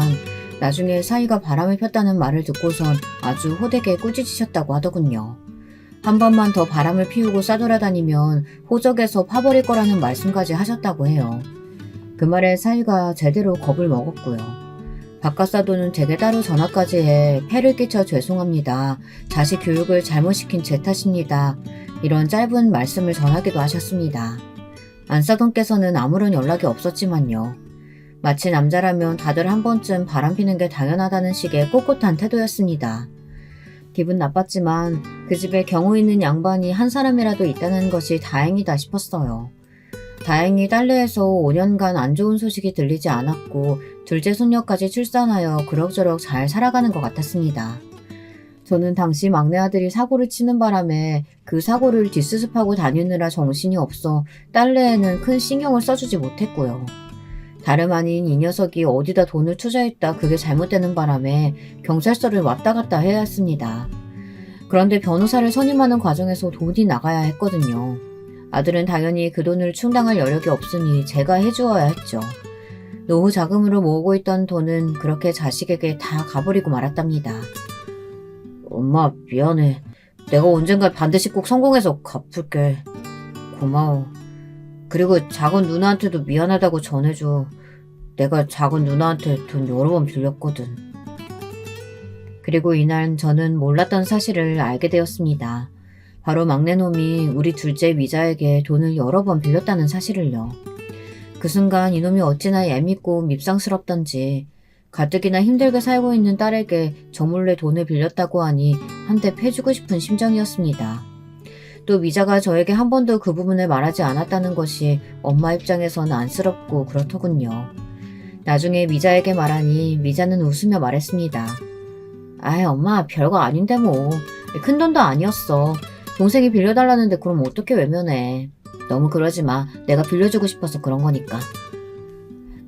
나중에 사위가 바람을 폈다는 말을 듣고선 아주 호되게 꾸짖으셨다고 하더군요. 한 번만 더 바람을 피우고 싸돌아다니면 호적에서 파버릴 거라는 말씀까지 하셨다고 해요. 그 말에 사위가 제대로 겁을 먹었고요. 바깥사돈은 제게 따로 전화까지 해 폐를 끼쳐 죄송합니다. 자식 교육을 잘못 시킨 제 탓입니다. 이런 짧은 말씀을 전하기도 하셨습니다. 안사돈께서는 아무런 연락이 없었지만요. 마치 남자라면 다들 한 번쯤 바람피는 게 당연하다는 식의 꼿꼿한 태도였습니다. 기분 나빴지만 그 집에 경우 있는 양반이 한 사람이라도 있다는 것이 다행이다 싶었어요. 다행히 딸내에서 5년간 안 좋은 소식이 들리지 않았고 둘째 손녀까지 출산하여 그럭저럭 잘 살아가는 것 같았습니다. 저는 당시 막내 아들이 사고를 치는 바람에 그 사고를 뒷수습하고 다니느라 정신이 없어 딸내에는 큰 신경을 써주지 못했고요. 다름 아닌 이 녀석이 어디다 돈을 투자했다 그게 잘못되는 바람에 경찰서를 왔다 갔다 해야 했습니다. 그런데 변호사를 선임하는 과정에서 돈이 나가야 했거든요. 아들은 당연히 그 돈을 충당할 여력이 없으니 제가 해주어야 했죠. 노후 자금으로 모으고 있던 돈은 그렇게 자식에게 다 가버리고 말았답니다. 엄마, 미안해. 내가 언젠가 반드시 꼭 성공해서 갚을게. 고마워. 그리고 작은 누나한테도 미안하다고 전해줘. 내가 작은 누나한테 돈 여러 번 빌렸거든. 그리고 이날 저는 몰랐던 사실을 알게 되었습니다. 바로 막내놈이 우리 둘째 미자에게 돈을 여러 번 빌렸다는 사실을요. 그 순간 이놈이 어찌나 얄밉고 밉상스럽던지 가뜩이나 힘들게 살고 있는 딸에게 저 몰래 돈을 빌렸다고 하니 한 대 패주고 싶은 심정이었습니다. 또 미자가 저에게 한 번도 그 부분을 말하지 않았다는 것이 엄마 입장에선 안쓰럽고 그렇더군요. 나중에 미자에게 말하니 미자는 웃으며 말했습니다. 아이, 엄마, 별거 아닌데 뭐. 큰 돈도 아니었어. 동생이 빌려달라는데 그럼 어떻게 외면해. 너무 그러지 마. 내가 빌려주고 싶어서 그런 거니까.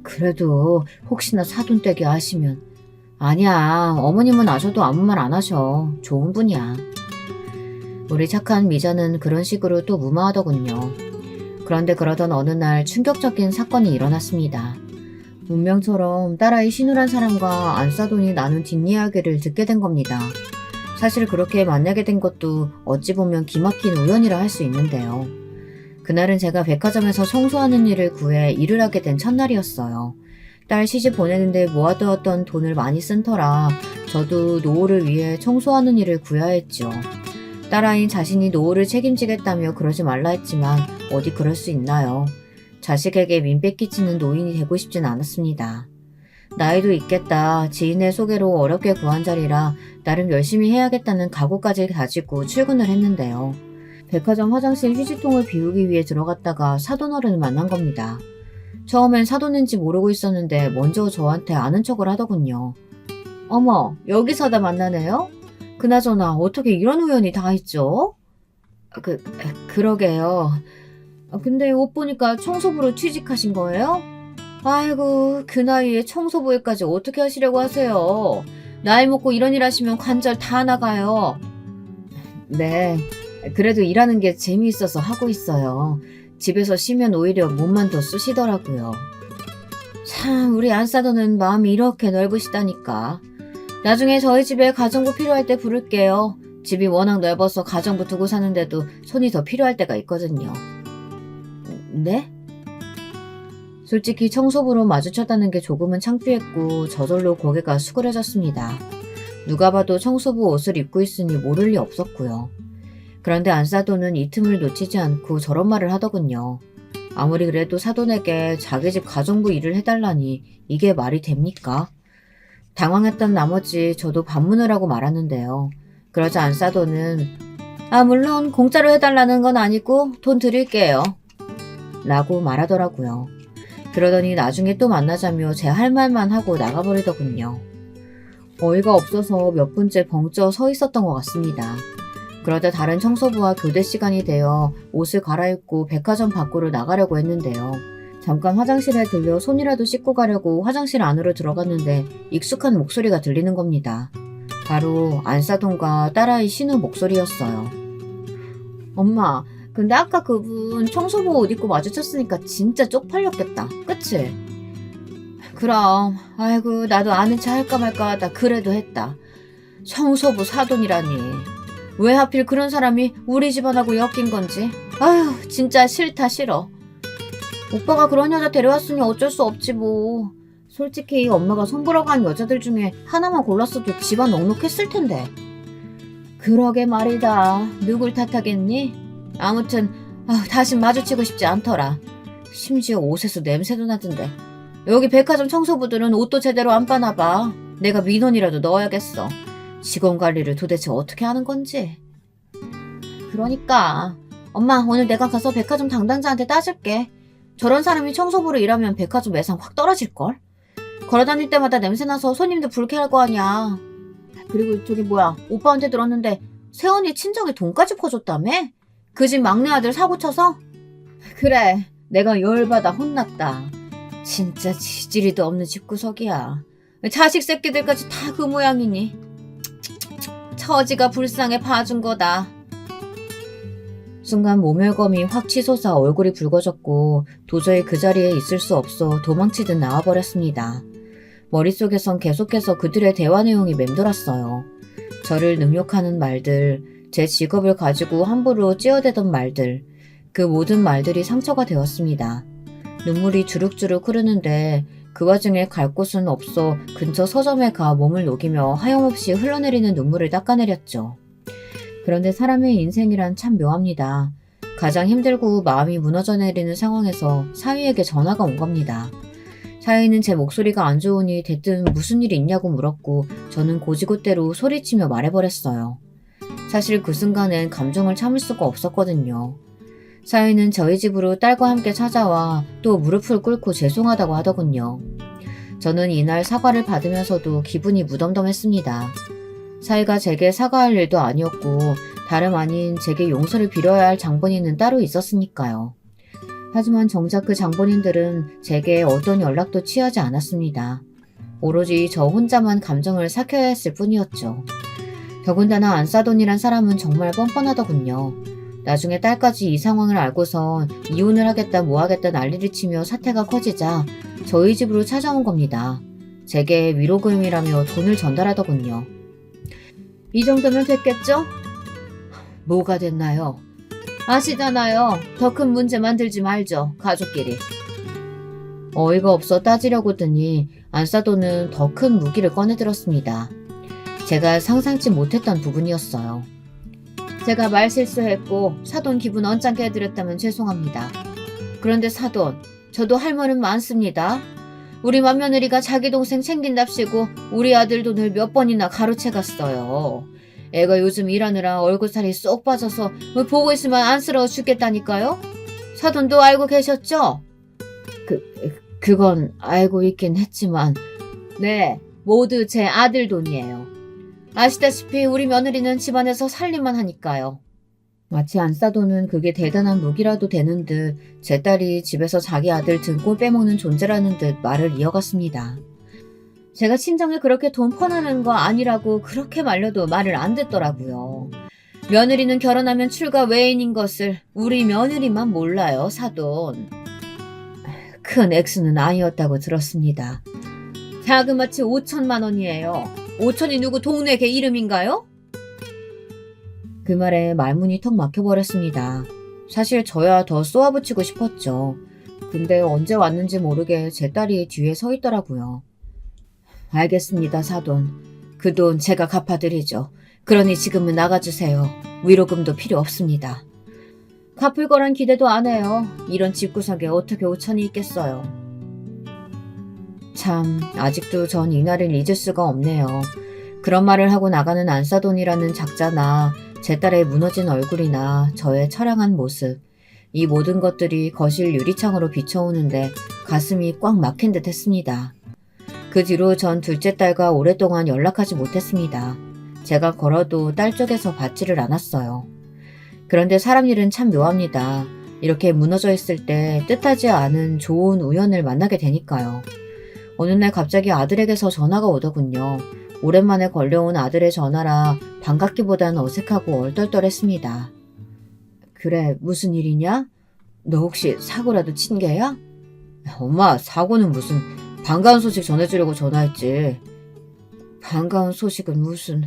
그래도 혹시나 사돈 떼기 하시면. 아니야. 어머님은 아셔도 아무 말 안 하셔. 좋은 분이야. 우리 착한 미자는 그런 식으로 또 무마하더군요. 그런데 그러던 어느 날 충격적인 사건이 일어났습니다. 운명처럼 딸아이 신우란 사람과 안싸돈이 나눈 뒷이야기를 듣게 된 겁니다. 사실 그렇게 만나게 된 것도 어찌 보면 기막힌 우연이라 할 수 있는데요. 그날은 제가 백화점에서 청소하는 일을 구해 일을 하게 된 첫날이었어요. 딸 시집 보내는데 모아두었던 돈을 많이 쓴 터라 저도 노후를 위해 청소하는 일을 구해야 했죠. 딸아이는 자신이 노후를 책임지겠다며 그러지 말라 했지만 어디 그럴 수 있나요? 자식에게 민폐 끼치는 노인이 되고 싶진 않았습니다. 나이도 있겠다. 지인의 소개로 어렵게 구한 자리라 나름 열심히 해야겠다는 각오까지 가지고 출근을 했는데요. 백화점 화장실 휴지통을 비우기 위해 들어갔다가 사돈어른을 만난 겁니다. 처음엔 사돈인지 모르고 있었는데 먼저 저한테 아는 척을 하더군요. 어머, 여기서다 만나네요? 그나저나 어떻게 이런 우연이 다 있죠? 그러게요. 근데 옷 보니까 청소부로 취직하신 거예요? 아이고, 그 나이에 청소부 일까지 어떻게 하시려고 하세요? 나이 먹고 이런 일 하시면 관절 다 나가요. 네, 그래도 일하는 게 재미있어서 하고 있어요. 집에서 쉬면 오히려 몸만 더 쑤시더라고요. 참, 우리 안싸도는 마음이 이렇게 넓으시다니까. 나중에 저희 집에 가정부 필요할 때 부를게요. 집이 워낙 넓어서 가정부 두고 사는데도 손이 더 필요할 때가 있거든요. 네? 솔직히 청소부로 마주쳤다는 게 조금은 창피했고 저절로 고개가 수그려졌습니다. 누가 봐도 청소부 옷을 입고 있으니 모를 리 없었고요. 그런데 안사돈은 이 틈을 놓치지 않고 저런 말을 하더군요. 아무리 그래도 사돈에게 자기 집 가정부 일을 해달라니 이게 말이 됩니까? 당황했던 나머지 저도 반문을 하고 말았는데요. 그러자 안사돈은 물론 공짜로 해달라는 건 아니고 돈 드릴게요. 라고 말하더라고요. 그러더니 나중에 또 만나자며 제 할 말만 하고 나가버리더군요. 어이가 없어서 몇 분째 벙쪄 서 있었던 것 같습니다. 그러다 다른 청소부와 교대 시간이 되어 옷을 갈아입고 백화점 밖으로 나가려고 했는데요. 잠깐 화장실에 들려 손이라도 씻고 가려고 화장실 안으로 들어갔는데 익숙한 목소리가 들리는 겁니다. 바로 안사돈과 딸아이 신우 목소리였어요. 엄마, 근데 아까 그분 청소부 옷 입고 마주쳤으니까 진짜 쪽팔렸겠다. 그치? 그럼 아이고 나도 아는 체 할까 말까 하다 그래도 했다. 청소부 사돈이라니. 왜 하필 그런 사람이 우리 집안하고 엮인 건지. 아휴 진짜 싫다 싫어. 오빠가 그런 여자 데려왔으니 어쩔 수 없지 뭐. 솔직히 엄마가 손보러 간 여자들 중에 하나만 골랐어도 집안 넉넉했을 텐데. 그러게 말이다. 누굴 탓하겠니? 아무튼 다신 마주치고 싶지 않더라. 심지어 옷에서 냄새도 나던데. 여기 백화점 청소부들은 옷도 제대로 안 빠나봐. 내가 민원이라도 넣어야겠어. 직원 관리를 도대체 어떻게 하는 건지. 그러니까 엄마 오늘 내가 가서 백화점 담당자한테 따질게. 저런 사람이 청소부로 일하면 백화점 매상 확 떨어질걸? 걸어다닐 때마다 냄새나서 손님들 불쾌할 거 아니야. 그리고 저기 뭐야 오빠한테 들었는데 세원이 친정에 돈까지 퍼줬다며? 그 집 막내 아들 사고 쳐서? 그래 내가 열받아 혼났다. 진짜 지지리도 없는 집구석이야. 자식 새끼들까지 다 그 모양이니 처지가 불쌍해 봐준 거다. 순간 모멸검이 확 치솟아 얼굴이 붉어졌고 도저히 그 자리에 있을 수 없어 도망치듯 나와버렸습니다. 머릿속에선 계속해서 그들의 대화 내용이 맴돌았어요. 저를 능욕하는 말들, 제 직업을 가지고 함부로 찌어대던 말들, 그 모든 말들이 상처가 되었습니다. 눈물이 주룩주룩 흐르는데 그 와중에 갈 곳은 없어 근처 서점에 가 몸을 녹이며 하염없이 흘러내리는 눈물을 닦아내렸죠. 그런데 사람의 인생이란 참 묘합니다. 가장 힘들고 마음이 무너져 내리는 상황에서 사위에게 전화가 온 겁니다. 사위는 제 목소리가 안 좋으니 대뜸 무슨 일이 있냐고 물었고 저는 고지곳대로 소리치며 말해버렸어요. 사실 그 순간엔 감정을 참을 수가 없었거든요. 사위는 저희 집으로 딸과 함께 찾아와 또 무릎을 꿇고 죄송하다고 하더군요. 저는 이날 사과를 받으면서도 기분이 무덤덤했습니다. 사위가 제게 사과할 일도 아니었고 다름 아닌 제게 용서를 빌어야 할 장본인은 따로 있었으니까요. 하지만 정작 그 장본인들은 제게 어떤 연락도 취하지 않았습니다. 오로지 저 혼자만 감정을 삭혀야 했을 뿐이었죠. 더군다나 안사돈이란 사람은 정말 뻔뻔하더군요. 나중에 딸까지 이 상황을 알고선 이혼을 하겠다 뭐하겠다 난리를 치며 사태가 커지자 저희 집으로 찾아온 겁니다. 제게 위로금이라며 돈을 전달하더군요. 이 정도면 됐겠죠? 뭐가 됐나요? 아시잖아요. 더 큰 문제 만들지 말죠. 가족끼리. 어이가 없어 따지려고 드니 안사돈은 더 큰 무기를 꺼내들었습니다. 제가 상상치 못했던 부분이었어요. 제가 말실수했고 사돈 기분 언짢게 해드렸다면 죄송합니다. 그런데 사돈, 저도 할 말은 많습니다. 우리 맏며느리가 자기 동생 챙긴답시고 우리 아들 돈을 몇 번이나 가로채갔어요. 애가 요즘 일하느라 얼굴살이 쏙 빠져서 보고 있으면 안쓰러워 죽겠다니까요? 사돈도 알고 계셨죠? 그건 알고 있긴 했지만 네, 모두 제 아들 돈이에요. 아시다시피 우리 며느리는 집안에서 살림만 하니까요. 마치 안사돈은 그게 대단한 무기라도 되는 듯 제 딸이 집에서 자기 아들 등골 빼먹는 존재라는 듯 말을 이어갔습니다. 제가 친정에 그렇게 돈 퍼나는 거 아니라고 그렇게 말려도 말을 안 듣더라고요. 며느리는 결혼하면 출가 외인인 것을 우리 며느리만 몰라요, 사돈. 큰 액수는 아니었다고 들었습니다. 자그마치 5천만 원이에요. 5천이 누구 동네 개 이름인가요? 그 말에 말문이 턱 막혀버렸습니다. 사실 저야 더 쏘아붙이고 싶었죠. 근데 언제 왔는지 모르게 제 딸이 뒤에 서 있더라고요. 알겠습니다, 사돈. 그 돈 제가 갚아드리죠. 그러니 지금은 나가주세요. 위로금도 필요 없습니다. 갚을 거란 기대도 안 해요. 이런 집구석에 어떻게 5천이 있겠어요. 참, 아직도 전 이날을 잊을 수가 없네요. 그런 말을 하고 나가는 안사돈이라는 작자나 제 딸의 무너진 얼굴이나 저의 처량한 모습, 이 모든 것들이 거실 유리창으로 비춰오는데 가슴이 꽉 막힌 듯 했습니다. 그 뒤로 전 둘째 딸과 오랫동안 연락하지 못했습니다. 제가 걸어도 딸 쪽에서 받지를 않았어요. 그런데 사람 일은 참 묘합니다. 이렇게 무너져 있을 때 뜻하지 않은 좋은 우연을 만나게 되니까요. 어느 날 갑자기 아들에게서 전화가 오더군요. 오랜만에 걸려온 아들의 전화라 반갑기보단 어색하고 얼떨떨했습니다. 그래, 무슨 일이냐? 너 혹시 사고라도 친 게야? 엄마, 사고는 무슨... 반가운 소식 전해주려고 전화했지. 반가운 소식은 무슨...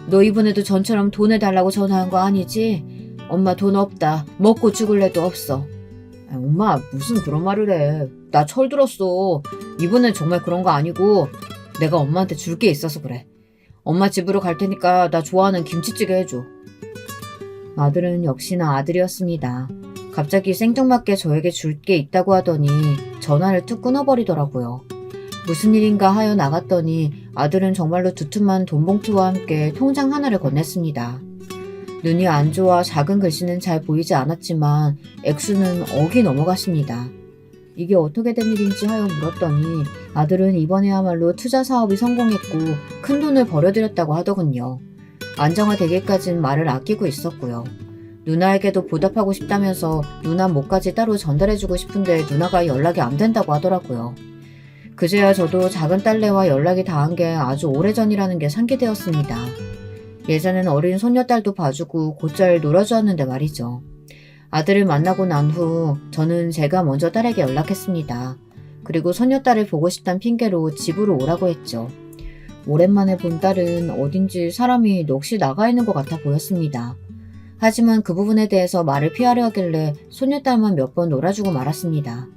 너 이번에도 전처럼 돈 해달라고 전화한 거 아니지? 엄마 돈 없다. 먹고 죽을래도 없어. 엄마, 무슨 그런 말을 해. 나 철들었어. 이번엔 정말 그런 거 아니고 내가 엄마한테 줄 게 있어서 그래. 엄마 집으로 갈 테니까 나 좋아하는 김치찌개 해줘. 아들은 역시나 아들이었습니다. 갑자기 생뚱맞게 저에게 줄 게 있다고 하더니 전화를 툭 끊어버리더라고요. 무슨 일인가 하여 나갔더니 아들은 정말로 두툼한 돈봉투와 함께 통장 하나를 건넸습니다. 눈이 안 좋아 작은 글씨는 잘 보이지 않았지만 액수는 억이 넘어갔습니다. 이게 어떻게 된 일인지 하여 물었더니 아들은 이번에야말로 투자 사업이 성공했고 큰 돈을 벌여들였다고 하더군요. 안정화되기까진 말을 아끼고 있었고요. 누나에게도 보답하고 싶다면서 누나 몫까지 따로 전달해주고 싶은데 누나가 연락이 안 된다고 하더라고요. 그제야 저도 작은 딸내와 연락이 닿은 게 아주 오래전이라는 게 상기되었습니다. 예전엔 어린 손녀딸도 봐주고 곧잘 놀아주었는데 말이죠. 아들을 만나고 난 후 저는 제가 먼저 딸에게 연락했습니다. 그리고 손녀딸을 보고 싶단 핑계로 집으로 오라고 했죠. 오랜만에 본 딸은 어딘지 사람이 넋이 나가 있는 것 같아 보였습니다. 하지만 그 부분에 대해서 말을 피하려 하길래 손녀딸만 몇 번 놀아주고 말았습니다.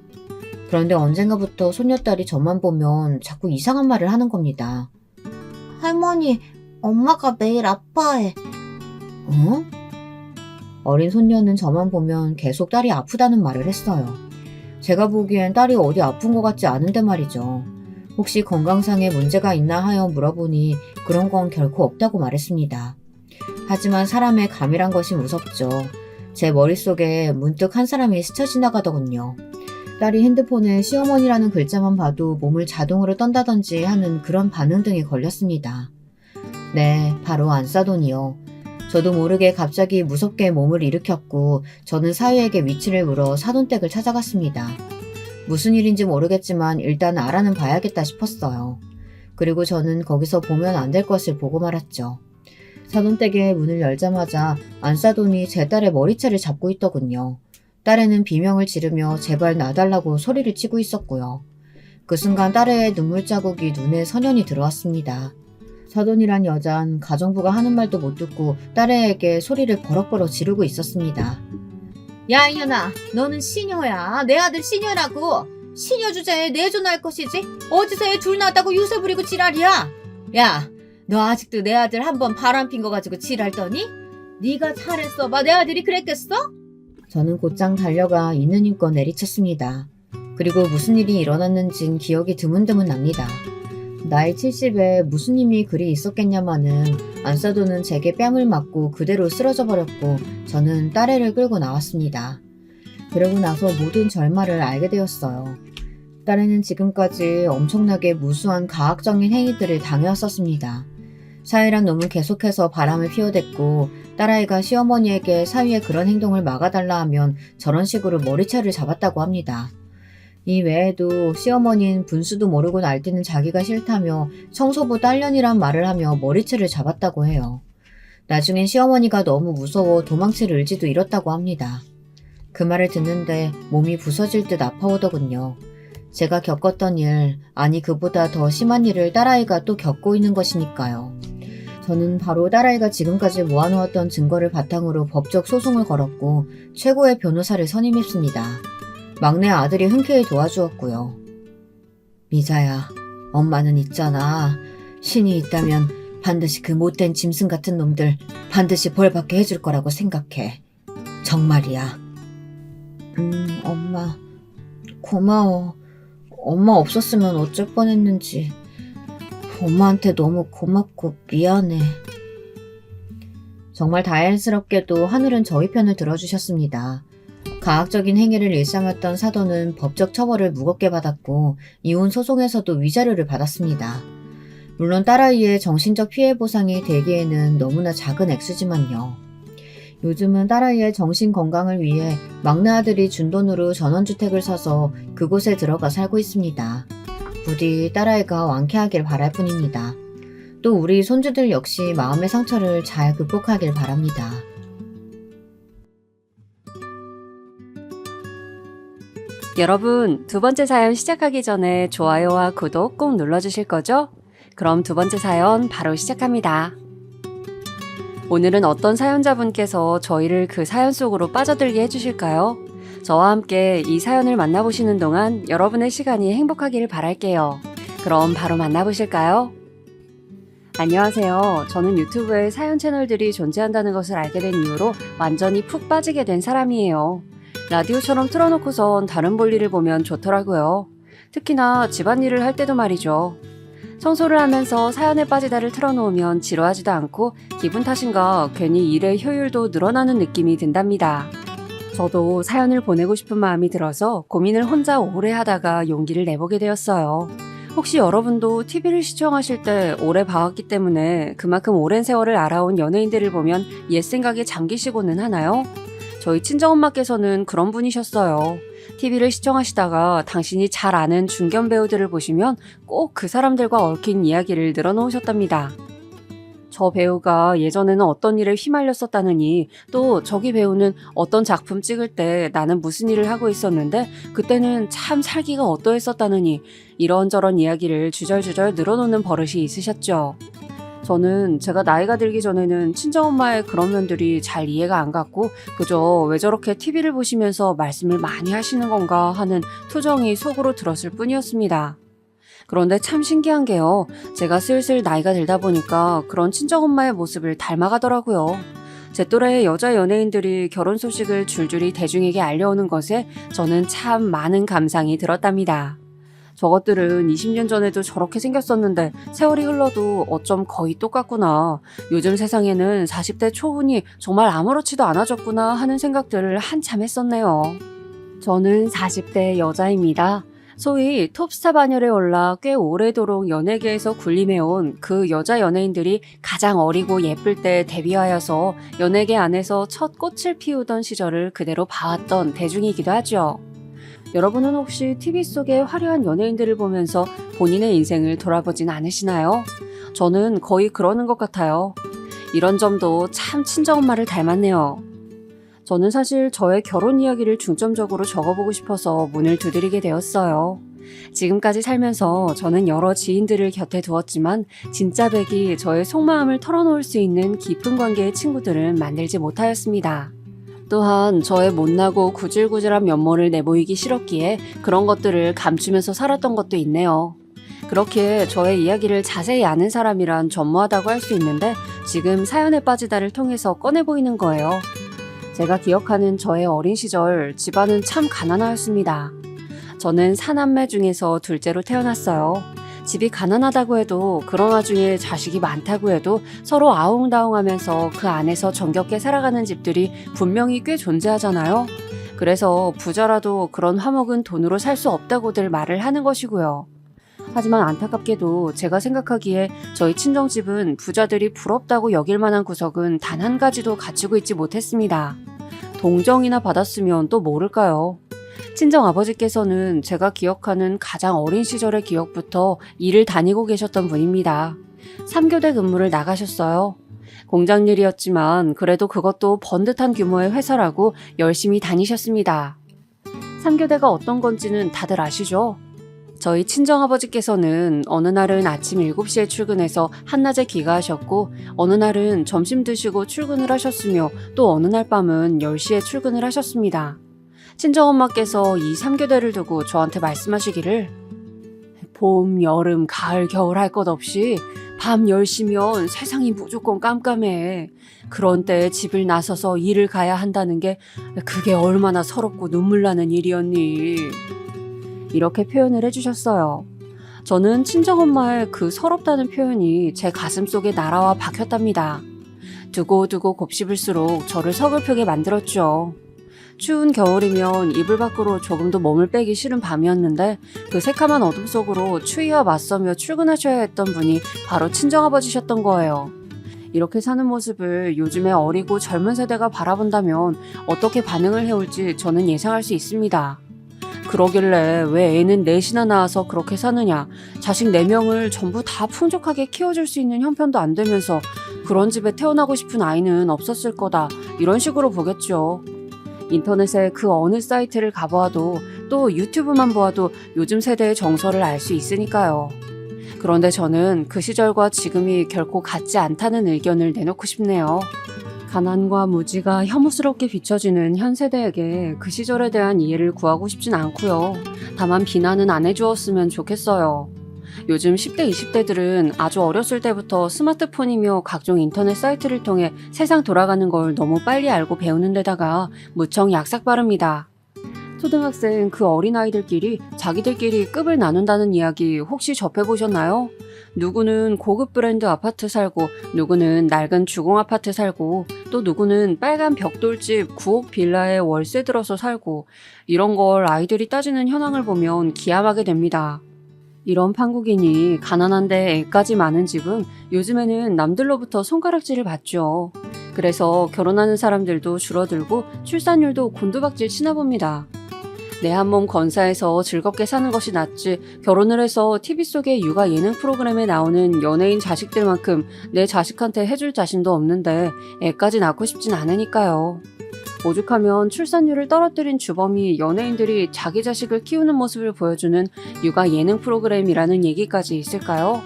그런데 언젠가부터 손녀딸이 저만 보면 자꾸 이상한 말을 하는 겁니다. 할머니, 엄마가 매일 아파해. 어? 어린 손녀는 저만 보면 계속 딸이 아프다는 말을 했어요. 제가 보기엔 딸이 어디 아픈 것 같지 않은데 말이죠. 혹시 건강상에 문제가 있나 하여 물어보니 그런 건 결코 없다고 말했습니다. 하지만 사람의 감이란 것이 무섭죠. 제 머릿속에 문득 한 사람이 스쳐 지나가더군요. 딸이 핸드폰에 시어머니라는 글자만 봐도 몸을 자동으로 떤다든지 하는 그런 반응 등이 걸렸습니다. 네, 바로 안사돈이요. 저도 모르게 갑자기 무섭게 몸을 일으켰고 저는 사위에게 위치를 물어 사돈댁을 찾아갔습니다. 무슨 일인지 모르겠지만 일단 알아는 봐야겠다 싶었어요. 그리고 저는 거기서 보면 안 될 것을 보고 말았죠. 사돈댁의 문을 열자마자 안사돈이 제 딸의 머리채를 잡고 있더군요. 딸애는 비명을 지르며 제발 놔달라고 소리를 치고 있었고요. 그 순간 딸애의 눈물 자국이 눈에 선연히 들어왔습니다. 사돈이란 여잔 가정부가 하는 말도 못 듣고 딸애에게 소리를 버럭버럭 지르고 있었습니다. 야, 이년아, 너는 시녀야. 내 아들 시녀라고. 시녀 주제에 내존할 것이지. 어디서 애 둘 낳았다고 유세 부리고 지랄이야. 야, 너 아직도 내 아들 한 번 바람핀 거 가지고 지랄 떠니? 네가 잘했어. 내 아들이 그랬겠어? 저는 곧장 달려가 있는 힘껏 내리쳤습니다. 그리고 무슨 일이 일어났는진 기억이 드문드문 납니다. 나이 70에 무슨 힘이 그리 있었겠냐마는 안사돈은 제게 뺨을 맞고 그대로 쓰러져 버렸고 저는 딸애를 끌고 나왔습니다. 그러고 나서 모든 절말을 알게 되었어요. 딸애는 지금까지 엄청나게 무수한 가학적인 행위들을 당해왔었습니다. 사위란 놈은 계속해서 바람을 피워댔고 딸아이가 시어머니에게 사위의 그런 행동을 막아달라 하면 저런 식으로 머리채를 잡았다고 합니다. 이 외에도 시어머니는 분수도 모르고 날뛰는 자기가 싫다며 청소부 딸년이란 말을 하며 머리채를 잡았다고 해요. 나중엔 시어머니가 너무 무서워 도망칠 의지도 잃었다고 합니다. 그 말을 듣는데 몸이 부서질 듯 아파오더군요. 제가 겪었던 일, 아니 그보다 더 심한 일을 딸아이가 또 겪고 있는 것이니까요. 저는 바로 딸아이가 지금까지 모아놓았던 증거를 바탕으로 법적 소송을 걸었고 최고의 변호사를 선임했습니다. 막내 아들이 흔쾌히 도와주었고요. 미자야, 엄마는 있잖아. 신이 있다면 반드시 그 못된 짐승 같은 놈들 반드시 벌받게 해줄 거라고 생각해. 정말이야. 엄마, 고마워. 엄마 없었으면 어쩔 뻔했는지. 엄마한테 너무 고맙고 미안해. 정말 다행스럽게도 하늘은 저희 편을 들어주셨습니다. 가학적인 행위를 일삼았던 사돈은 법적 처벌을 무겁게 받았고 이혼 소송에서도 위자료를 받았습니다. 물론 딸아이의 정신적 피해 보상이 되기에는 너무나 작은 액수지만요. 요즘은 딸아이의 정신 건강을 위해 막내 아들이 준 돈으로 전원주택을 사서 그곳에 들어가 살고 있습니다. 부디 딸아이가 완쾌하길 바랄 뿐입니다. 또 우리 손주들 역시 마음의 상처를 잘 극복하길 바랍니다. 여러분, 두 번째 사연 시작하기 전에 좋아요와 구독 꼭 눌러주실 거죠? 그럼 두 번째 사연 바로 시작합니다. 오늘은 어떤 사연자분께서 저희를 그 사연 속으로 빠져들게 해주실까요? 저와 함께 이 사연을 만나보시는 동안 여러분의 시간이 행복하기를 바랄게요. 그럼 바로 만나보실까요? 안녕하세요. 저는 유튜브에 사연 채널들이 존재한다는 것을 알게 된 이후로 완전히 푹 빠지게 된 사람이에요. 라디오처럼 틀어놓고선 다른 볼일을 보면 좋더라고요. 특히나 집안일을 할 때도 말이죠. 청소를 하면서 사연에 빠지다를 틀어놓으면 지루하지도 않고 기분 탓인가 괜히 일의 효율도 늘어나는 느낌이 든답니다. 저도 사연을 보내고 싶은 마음이 들어서 고민을 혼자 오래 하다가 용기를 내보게 되었어요. 혹시 여러분도 TV를 시청하실 때 오래 봐왔기 때문에 그만큼 오랜 세월을 알아온 연예인들을 보면 옛 생각에 잠기시고는 하나요? 저희 친정엄마께서는 그런 분이셨어요. TV를 시청하시다가 당신이 잘 아는 중견 배우들을 보시면 꼭 그 사람들과 얽힌 이야기를 늘어놓으셨답니다. 저 배우가 예전에는 어떤 일에 휘말렸었다느니 또 저기 배우는 어떤 작품 찍을 때 나는 무슨 일을 하고 있었는데 그때는 참 살기가 어떠했었다느니 이런저런 이야기를 주절주절 늘어놓는 버릇이 있으셨죠. 저는 제가 나이가 들기 전에는 친정엄마의 그런 면들이 잘 이해가 안 갔고 그저 왜 저렇게 TV를 보시면서 말씀을 많이 하시는 건가 하는 투정이 속으로 들었을 뿐이었습니다. 그런데 참 신기한 게요. 제가 슬슬 나이가 들다 보니까 그런 친정엄마의 모습을 닮아가더라고요. 제 또래의 여자 연예인들이 결혼 소식을 줄줄이 대중에게 알려오는 것에 저는 참 많은 감상이 들었답니다. 저것들은 20년 전에도 저렇게 생겼었는데 세월이 흘러도 어쩜 거의 똑같구나. 요즘 세상에는 40대 초혼이 정말 아무렇지도 않아졌구나 하는 생각들을 한참 했었네요. 저는 40대 여자입니다. 소위 톱스타 반열에 올라 꽤 오래도록 연예계에서 군림해온 그 여자 연예인들이 가장 어리고 예쁠 때 데뷔하여서 연예계 안에서 첫 꽃을 피우던 시절을 그대로 봐왔던 대중이기도 하죠. 여러분은 혹시 TV 속의 화려한 연예인들을 보면서 본인의 인생을 돌아보진 않으시나요? 저는 거의 그러는 것 같아요. 이런 점도 참 친정엄마를 닮았네요. 저는 사실 저의 결혼 이야기를 중점적으로 적어보고 싶어서 문을 두드리게 되었어요. 지금까지 살면서 저는 여러 지인들을 곁에 두었지만 진짜 백이 저의 속마음을 털어놓을 수 있는 깊은 관계의 친구들은 만들지 못하였습니다. 또한 저의 못나고 구질구질한 면모를 내보이기 싫었기에 그런 것들을 감추면서 살았던 것도 있네요. 그렇게 저의 이야기를 자세히 아는 사람이란 전무하다고 할 수 있는데 지금 사연에 빠지다를 통해서 꺼내 보이는 거예요. 제가 기억하는 저의 어린 시절 집안은 참 가난하였습니다. 저는 사남매 중에서 둘째로 태어났어요. 집이 가난하다고 해도 그런 와중에 자식이 많다고 해도 서로 아웅다웅하면서 그 안에서 정겹게 살아가는 집들이 분명히 꽤 존재하잖아요. 그래서 부자라도 그런 화목은 돈으로 살 수 없다고들 말을 하는 것이고요. 하지만 안타깝게도 제가 생각하기에 저희 친정집은 부자들이 부럽다고 여길 만한 구석은 단 한 가지도 갖추고 있지 못했습니다. 동정이나 받았으면 또 모를까요? 친정아버지께서는 제가 기억하는 가장 어린 시절의 기억부터 일을 다니고 계셨던 분입니다. 3교대 근무를 나가셨어요. 공장일이었지만 그래도 그것도 번듯한 규모의 회사라고 열심히 다니셨습니다. 3교대가 어떤 건지는 다들 아시죠? 저희 친정아버지께서는 어느 날은 아침 7시에 출근해서 한낮에 귀가하셨고 어느 날은 점심 드시고 출근을 하셨으며 또 어느 날 밤은 10시에 출근을 하셨습니다. 친정엄마께서 이 3교대를 두고 저한테 말씀하시기를 봄, 여름, 가을, 겨울 할 것 없이 밤 10시면 세상이 무조건 깜깜해. 그런 때에 집을 나서서 일을 가야 한다는 게 그게 얼마나 서럽고 눈물 나는 일이었니. 이렇게 표현을 해주셨어요. 저는 친정엄마의 그 서럽다는 표현이 제 가슴속에 날아와 박혔답니다. 두고두고 곱씹을수록 저를 서글프게 만들었죠. 추운 겨울이면 이불 밖으로 조금도 몸을 빼기 싫은 밤이었는데 그 새카만 어둠 속으로 추위와 맞서며 출근하셔야 했던 분이 바로 친정아버지셨던 거예요. 이렇게 사는 모습을 요즘의 어리고 젊은 세대가 바라본다면 어떻게 반응을 해올지 저는 예상할 수 있습니다. 그러길래 왜 애는 넷이나 낳아서 그렇게 사느냐, 자식 4명을 전부 다 풍족하게 키워줄 수 있는 형편도 안 되면서 그런 집에 태어나고 싶은 아이는 없었을 거다, 이런 식으로 보겠죠. 인터넷에 그 어느 사이트를 가보아도 또 유튜브만 보아도 요즘 세대의 정서를 알 수 있으니까요. 그런데 저는 그 시절과 지금이 결코 같지 않다는 의견을 내놓고 싶네요. 가난과 무지가 혐오스럽게 비춰지는 현 세대에게 그 시절에 대한 이해를 구하고 싶진 않고요. 다만 비난은 안 해주었으면 좋겠어요. 요즘 10대, 20대들은 아주 어렸을 때부터 스마트폰이며 각종 인터넷 사이트를 통해 세상 돌아가는 걸 너무 빨리 알고 배우는 데다가 무척 약삭 빠릅니다. 초등학생 그 어린아이들끼리 자기들끼리 급을 나눈다는 이야기 혹시 접해보셨나요? 누구는 고급 브랜드 아파트 살고 누구는 낡은 주공 아파트 살고 또 누구는 빨간 벽돌집 9억 빌라에 월세 들어서 살고 이런 걸 아이들이 따지는 현황을 보면 기함하게 됩니다. 이런 판국이니 가난한데 애까지 많은 집은 요즘에는 남들로부터 손가락질을 받죠. 그래서 결혼하는 사람들도 줄어들고 출산율도 곤두박질 치나 봅니다. 내 한 몸 건사해서 즐겁게 사는 것이 낫지 결혼을 해서 TV 속의 육아 예능 프로그램에 나오는 연예인 자식들만큼 내 자식한테 해줄 자신도 없는데 애까지 낳고 싶진 않으니까요. 오죽하면 출산율을 떨어뜨린 주범이 연예인들이 자기 자식을 키우는 모습을 보여주는 육아 예능 프로그램이라는 얘기까지 있을까요?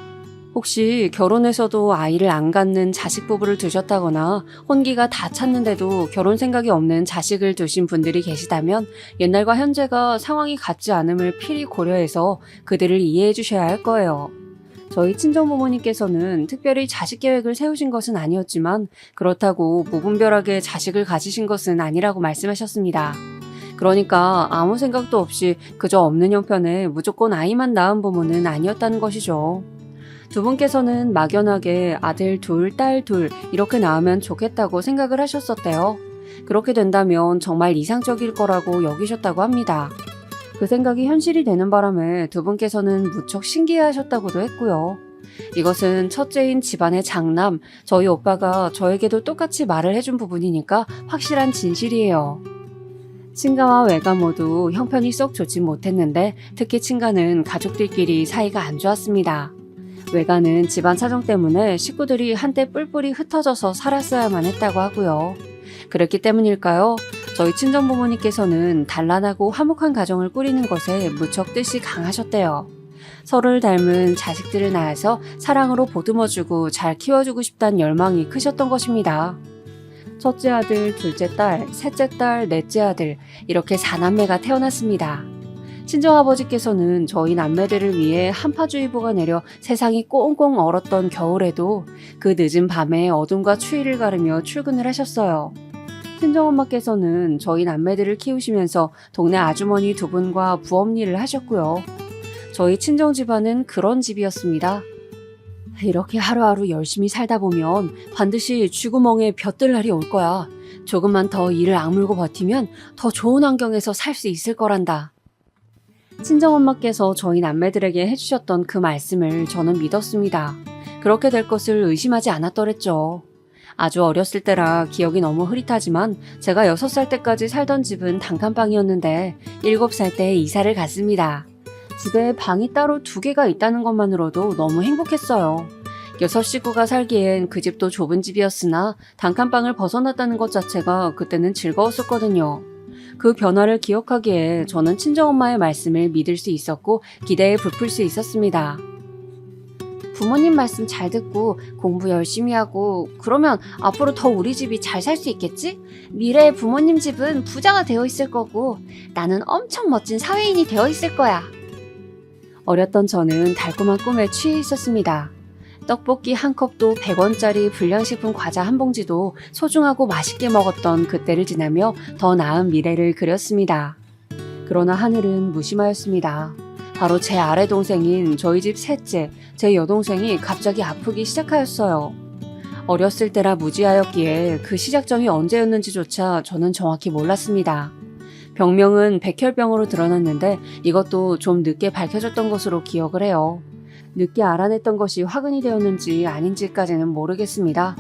혹시 결혼해서도 아이를 안 갖는 자식 부부를 두셨다거나 혼기가 다 찼는데도 결혼 생각이 없는 자식을 두신 분들이 계시다면 옛날과 현재가 상황이 같지 않음을 필히 고려해서 그들을 이해해 주셔야 할 거예요. 저희 친정부모님께서는 특별히 자식 계획을 세우신 것은 아니었지만 그렇다고 무분별하게 자식을 가지신 것은 아니라고 말씀하셨습니다. 그러니까 아무 생각도 없이 그저 없는 형편에 무조건 아이만 낳은 부모는 아니었다는 것이죠. 두 분께서는 막연하게 아들 둘, 딸 둘 이렇게 낳으면 좋겠다고 생각을 하셨었대요. 그렇게 된다면 정말 이상적일 거라고 여기셨다고 합니다. 그 생각이 현실이 되는 바람에 두 분께서는 무척 신기해하셨다고도 했고요. 이것은 첫째인 집안의 장남, 저희 오빠가 저에게도 똑같이 말을 해준 부분이니까 확실한 진실이에요. 친가와 외가 모두 형편이 썩 좋지 못했는데 특히 친가는 가족들끼리 사이가 안 좋았습니다. 외가는 집안 사정 때문에 식구들이 한때 뿔뿔이 흩어져서 살았어야만 했다고 하고요. 그렇기 때문일까요? 저희 친정부모님께서는 단란하고 화목한 가정을 꾸리는 것에 무척 뜻이 강하셨대요. 서로를 닮은 자식들을 낳아서 사랑으로 보듬어주고 잘 키워주고 싶다는 열망이 크셨던 것입니다. 첫째 아들, 둘째 딸, 셋째 딸, 넷째 아들 이렇게 4남매가 태어났습니다. 친정아버지께서는 저희 남매들을 위해 한파주의보가 내려 세상이 꽁꽁 얼었던 겨울에도 그 늦은 밤에 어둠과 추위를 가르며 출근을 하셨어요. 친정엄마께서는 저희 남매들을 키우시면서 동네 아주머니 두 분과 부업일을 하셨고요. 저희 친정 집안은 그런 집이었습니다. 이렇게 하루하루 열심히 살다 보면 반드시 쥐구멍에 벼뜰 날이 올 거야. 조금만 더 이를 악물고 버티면 더 좋은 환경에서 살 수 있을 거란다. 친정엄마께서 저희 남매들에게 해주셨던 그 말씀을 저는 믿었습니다. 그렇게 될 것을 의심하지 않았더랬죠. 아주 어렸을 때라 기억이 너무 흐릿하지만 제가 6살 때까지 살던 집은 단칸방이었는데 7살 때 이사를 갔습니다. 집에 방이 따로 2개가 있다는 것만으로도 너무 행복했어요. 6식구가 살기엔 그 집도 좁은 집이었으나 단칸방을 벗어났다는 것 자체가 그때는 즐거웠었거든요. 그 변화를 기억하기에 저는 친정엄마의 말씀을 믿을 수 있었고 기대에 부풀 수 있었습니다. 부모님 말씀 잘 듣고 공부 열심히 하고 그러면 앞으로 더 우리 집이 잘 살 수 있겠지? 미래의 부모님 집은 부자가 되어 있을 거고 나는 엄청 멋진 사회인이 되어 있을 거야. 어렸던 저는 달콤한 꿈에 취해 있었습니다. 떡볶이 한 컵도 100원짜리 불량식품 과자 한 봉지도 소중하고 맛있게 먹었던 그때를 지나며 더 나은 미래를 그렸습니다. 그러나 하늘은 무심하였습니다. 바로 제 아래 동생인 저희 집 셋째, 제 여동생이 갑자기 아프기 시작하였어요. 어렸을 때라 무지하였기에 그 시작점이 언제였는지조차 저는 정확히 몰랐습니다. 병명은 백혈병으로 드러났는데 이것도 좀 늦게 밝혀졌던 것으로 기억을 해요. 늦게 알아냈던 것이 화근이 되었는지 아닌지까지는 모르겠습니다.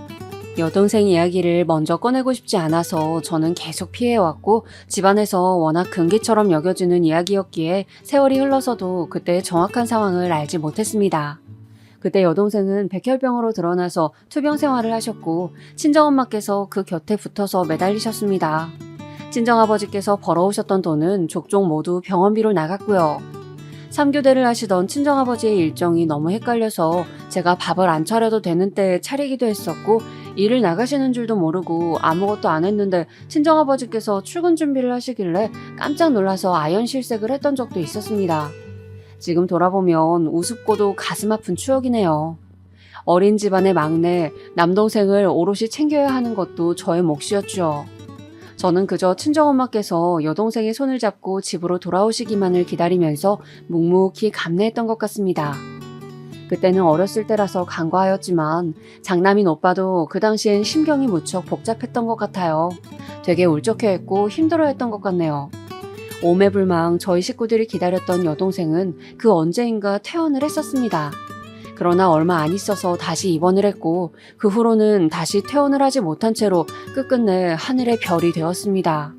여동생 이야기를 먼저 꺼내고 싶지 않아서 저는 계속 피해왔고 집안에서 워낙 금기처럼 여겨지는 이야기였기에 세월이 흘러서도 그때의 정확한 상황을 알지 못했습니다. 그때 여동생은 백혈병으로 드러나서 투병 생활을 하셨고 친정엄마께서 그 곁에 붙어서 매달리셨습니다. 친정아버지께서 벌어오셨던 돈은 족족 모두 병원비로 나갔고요. 3교대를 하시던 친정아버지의 일정이 너무 헷갈려서 제가 밥을 안 차려도 되는 때에 차리기도 했었고 일을 나가시는 줄도 모르고 아무것도 안 했는데 친정아버지께서 출근 준비를 하시길래 깜짝 놀라서 아연실색을 했던 적도 있었습니다. 지금 돌아보면 우습고도 가슴 아픈 추억이네요. 어린 집안의 막내, 남동생을 오롯이 챙겨야 하는 것도 저의 몫이었죠. 저는 그저 친정엄마께서 여동생의 손을 잡고 집으로 돌아오시기만을 기다리면서 묵묵히 감내했던 것 같습니다. 그때는 어렸을 때라서 간과하였지만 장남인 오빠도 그 당시엔 심경이 무척 복잡했던 것 같아요. 되게 울적해했고 힘들어했던 것 같네요. 오매불망 저희 식구들이 기다렸던 여동생은 그 언제인가 퇴원을 했었습니다. 그러나 얼마 안 있어서 다시 입원을 했고 그 후로는 다시 퇴원을 하지 못한 채로 끝끝내 하늘의 별이 되었습니다.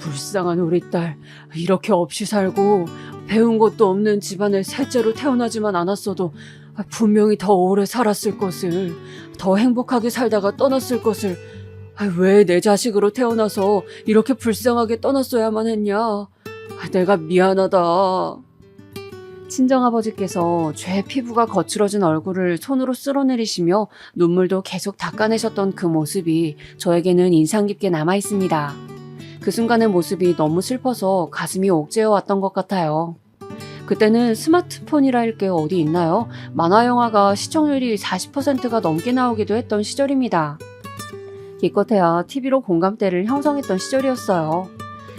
불쌍한 우리 딸. 이렇게 없이 살고 배운 것도 없는 집안에 셋째로 태어나지만 않았어도 분명히 더 오래 살았을 것을, 더 행복하게 살다가 떠났을 것을, 왜 내 자식으로 태어나서 이렇게 불쌍하게 떠났어야만 했냐. 내가 미안하다. 친정아버지께서 죄 피부가 거칠어진 얼굴을 손으로 쓸어내리시며 눈물도 계속 닦아내셨던 그 모습이 저에게는 인상 깊게 남아있습니다. 그 순간의 모습이 너무 슬퍼서 가슴이 옥죄어 왔던 것 같아요. 그때는 스마트폰이랄 게 어디 있나요? 만화영화가 시청률이 40%가 넘게 나오기도 했던 시절입니다. 기껏해야 TV로 공감대를 형성했던 시절이었어요.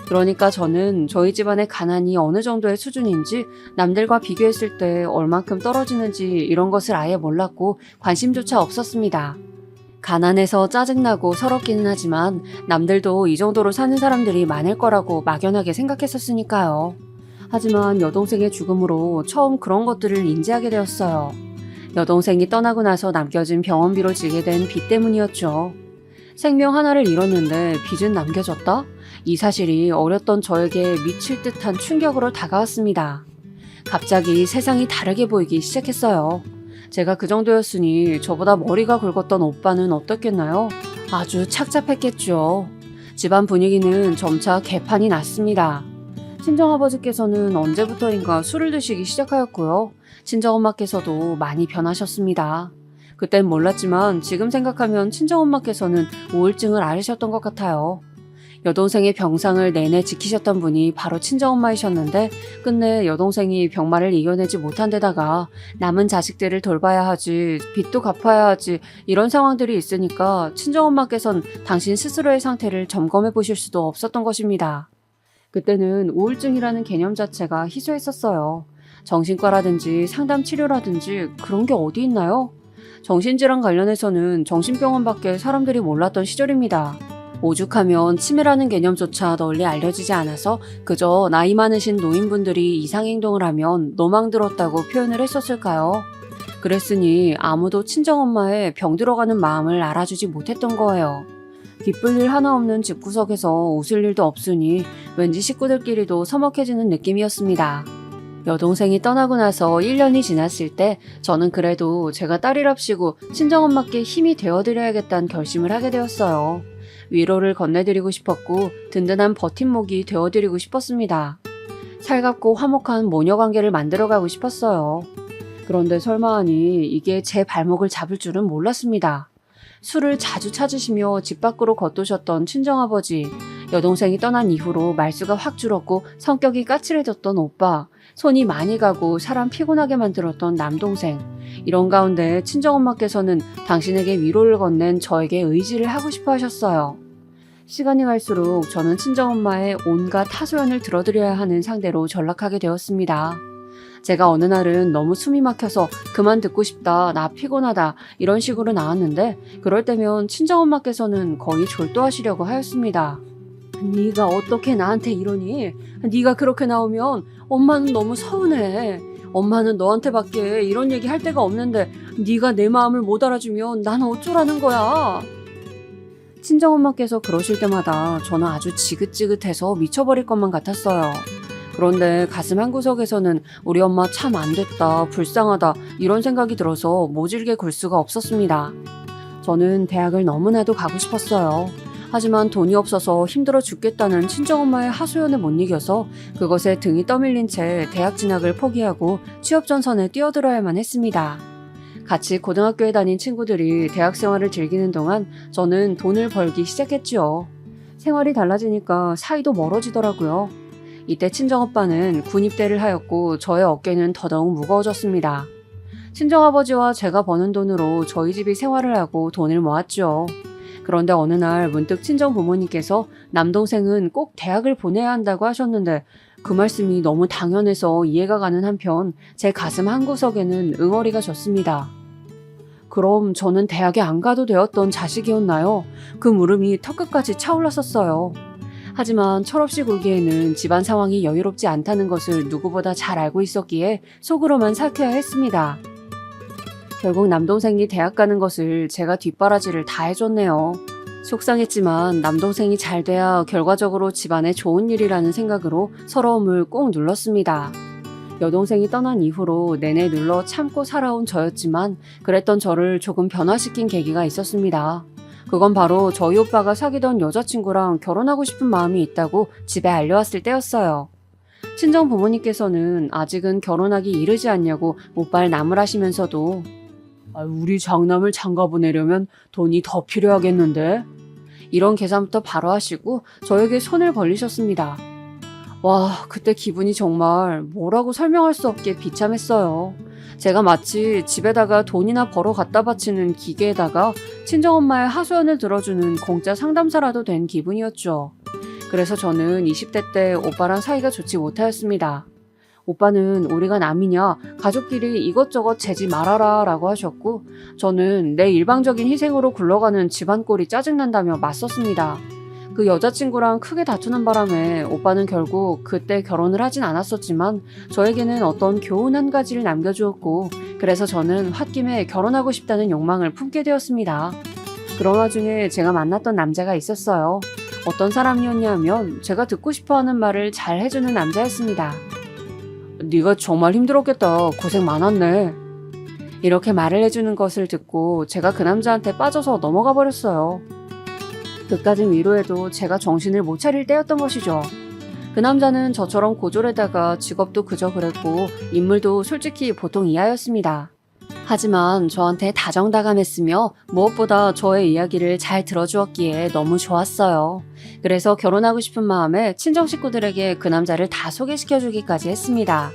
그러니까 저는 저희 집안의 가난이 어느 정도의 수준인지, 남들과 비교했을 때 얼만큼 떨어지는지 이런 것을 아예 몰랐고 관심조차 없었습니다. 가난해서 짜증나고 서럽기는 하지만 남들도 이 정도로 사는 사람들이 많을 거라고 막연하게 생각했었으니까요. 하지만 여동생의 죽음으로 처음 그런 것들을 인지하게 되었어요. 여동생이 떠나고 나서 남겨진 병원비로 지게 된 빚 때문이었죠. 생명 하나를 잃었는데 빚은 남겨졌다? 이 사실이 어렸던 저에게 미칠 듯한 충격으로 다가왔습니다. 갑자기 세상이 다르게 보이기 시작했어요. 제가 그 정도였으니 저보다 머리가 굵었던 오빠는 어떻겠나요? 아주 착잡했겠죠. 집안 분위기는 점차 개판이 났습니다. 친정아버지께서는 언제부터인가 술을 드시기 시작하였고요. 친정엄마께서도 많이 변하셨습니다. 그땐 몰랐지만 지금 생각하면 친정엄마께서는 우울증을 앓으셨던 것 같아요. 여동생의 병상을 내내 지키셨던 분이 바로 친정엄마이셨는데 끝내 여동생이 병마를 이겨내지 못한 데다가 남은 자식들을 돌봐야 하지, 빚도 갚아야 하지, 이런 상황들이 있으니까 친정엄마께서는 당신 스스로의 상태를 점검해 보실 수도 없었던 것입니다. 그때는 우울증이라는 개념 자체가 희소했었어요. 정신과라든지 상담 치료라든지 그런 게 어디 있나요? 정신질환 관련해서는 정신병원밖에 사람들이 몰랐던 시절입니다. 오죽하면 치매라는 개념조차 널리 알려지지 않아서 그저 나이 많으신 노인분들이 이상행동을 하면 노망 들었다고 표현을 했었을까요? 그랬으니 아무도 친정엄마의 병들어가는 마음을 알아주지 못했던 거예요. 기쁠 일 하나 없는 집구석에서 웃을 일도 없으니 왠지 식구들끼리도 서먹해지는 느낌이었습니다. 여동생이 떠나고 나서 1년이 지났을 때 저는 그래도 제가 딸이랍시고 친정엄마께 힘이 되어드려야겠다는 결심을 하게 되었어요. 위로를 건네드리고 싶었고 든든한 버팀목이 되어드리고 싶었습니다. 살갑고 화목한 모녀관계를 만들어가고 싶었어요. 그런데 설마하니 이게 제 발목을 잡을 줄은 몰랐습니다. 술을 자주 찾으시며 집 밖으로 걷도셨던 친정아버지, 여동생이 떠난 이후로 말수가 확 줄었고 성격이 까칠해졌던 오빠, 손이 많이 가고 사람 피곤하게 만들었던 남동생, 이런 가운데 친정엄마께서는 당신에게 위로를 건넨 저에게 의지를 하고 싶어 하셨어요. 시간이 갈수록 저는 친정엄마의 온갖 하소연을 들어드려야 하는 상대로 전락하게 되었습니다. 제가 어느 날은 너무 숨이 막혀서 그만 듣고 싶다, 나 피곤하다 이런 식으로 나왔는데 그럴 때면 친정엄마께서는 거의 졸도하시려고 하였습니다. 네가 어떻게 나한테 이러니? 네가 그렇게 나오면 엄마는 너무 서운해. 엄마는 너한테밖에 이런 얘기 할 데가 없는데 네가 내 마음을 못 알아주면 난 어쩌라는 거야. 친정엄마께서 그러실 때마다 저는 아주 지긋지긋해서 미쳐버릴 것만 같았어요. 그런데 가슴 한구석에서는 우리 엄마 참 안됐다, 불쌍하다 이런 생각이 들어서 모질게 굴 수가 없었습니다. 저는 대학을 너무나도 가고 싶었어요. 하지만 돈이 없어서 힘들어 죽겠다는 친정엄마의 하소연에 못 이겨서 그것에 등이 떠밀린 채 대학 진학을 포기하고 취업 전선에 뛰어들어야만 했습니다. 같이 고등학교에 다닌 친구들이 대학 생활을 즐기는 동안 저는 돈을 벌기 시작했죠. 생활이 달라지니까 사이도 멀어지더라고요. 이때 친정오빠는 군입대를 하였고 저의 어깨는 더더욱 무거워졌습니다. 친정아버지와 제가 버는 돈으로 저희 집이 생활을 하고 돈을 모았죠. 그런데 어느 날 문득 친정 부모님께서 남동생은 꼭 대학을 보내야 한다고 하셨는데 그 말씀이 너무 당연해서 이해가 가는 한편 제 가슴 한구석에는 응어리가 졌습니다. 그럼 저는 대학에 안 가도 되었던 자식이었나요? 그 물음이 턱끝까지 차올랐었어요. 하지만 철없이 굴기에는 집안 상황이 여유롭지 않다는 것을 누구보다 잘 알고 있었기에 속으로만 삭혀야 했습니다. 결국 남동생이 대학 가는 것을 제가 뒷바라지를 다 해줬네요. 속상했지만 남동생이 잘 돼야 결과적으로 집안에 좋은 일이라는 생각으로 서러움을 꼭 눌렀습니다. 여동생이 떠난 이후로 내내 눌러 참고 살아온 저였지만 그랬던 저를 조금 변화시킨 계기가 있었습니다. 그건 바로 저희 오빠가 사귀던 여자친구랑 결혼하고 싶은 마음이 있다고 집에 알려왔을 때였어요. 친정 부모님께서는 아직은 결혼하기 이르지 않냐고 못발 나무라시면서도 우리 장남을 장가 보내려면 돈이 더 필요하겠는데? 이런 계산부터 바로 하시고 저에게 손을 벌리셨습니다. 와, 그때 기분이 정말 뭐라고 설명할 수 없게 비참했어요. 제가 마치 집에다가 돈이나 벌어 갖다 바치는 기계에다가 친정엄마의 하소연을 들어주는 공짜 상담사라도 된 기분이었죠. 그래서 저는 20대 때 오빠랑 사이가 좋지 못하였습니다. 오빠는 우리가 남이냐, 가족끼리 이것저것 재지 말아라 라고 하셨고 저는 내 일방적인 희생으로 굴러가는 집안꼴이 짜증난다며 맞섰습니다. 그 여자친구랑 크게 다투는 바람에 오빠는 결국 그때 결혼을 하진 않았었지만 저에게는 어떤 교훈 한 가지를 남겨주었고 그래서 저는 홧김에 결혼하고 싶다는 욕망을 품게 되었습니다. 그런 와중에 제가 만났던 남자가 있었어요. 어떤 사람이었냐면 제가 듣고 싶어하는 말을 잘 해주는 남자였습니다. 네가 정말 힘들었겠다. 고생 많았네. 이렇게 말을 해주는 것을 듣고 제가 그 남자한테 빠져서 넘어가 버렸어요. 그까진 위로해도 제가 정신을 못 차릴 때였던 것이죠. 그 남자는 저처럼 고졸에다가 직업도 그저 그랬고 인물도 솔직히 보통 이하였습니다. 하지만 저한테 다정다감했으며 무엇보다 저의 이야기를 잘 들어주었기에 너무 좋았어요. 그래서 결혼하고 싶은 마음에 친정 식구들에게 그 남자를 다 소개시켜주기까지 했습니다.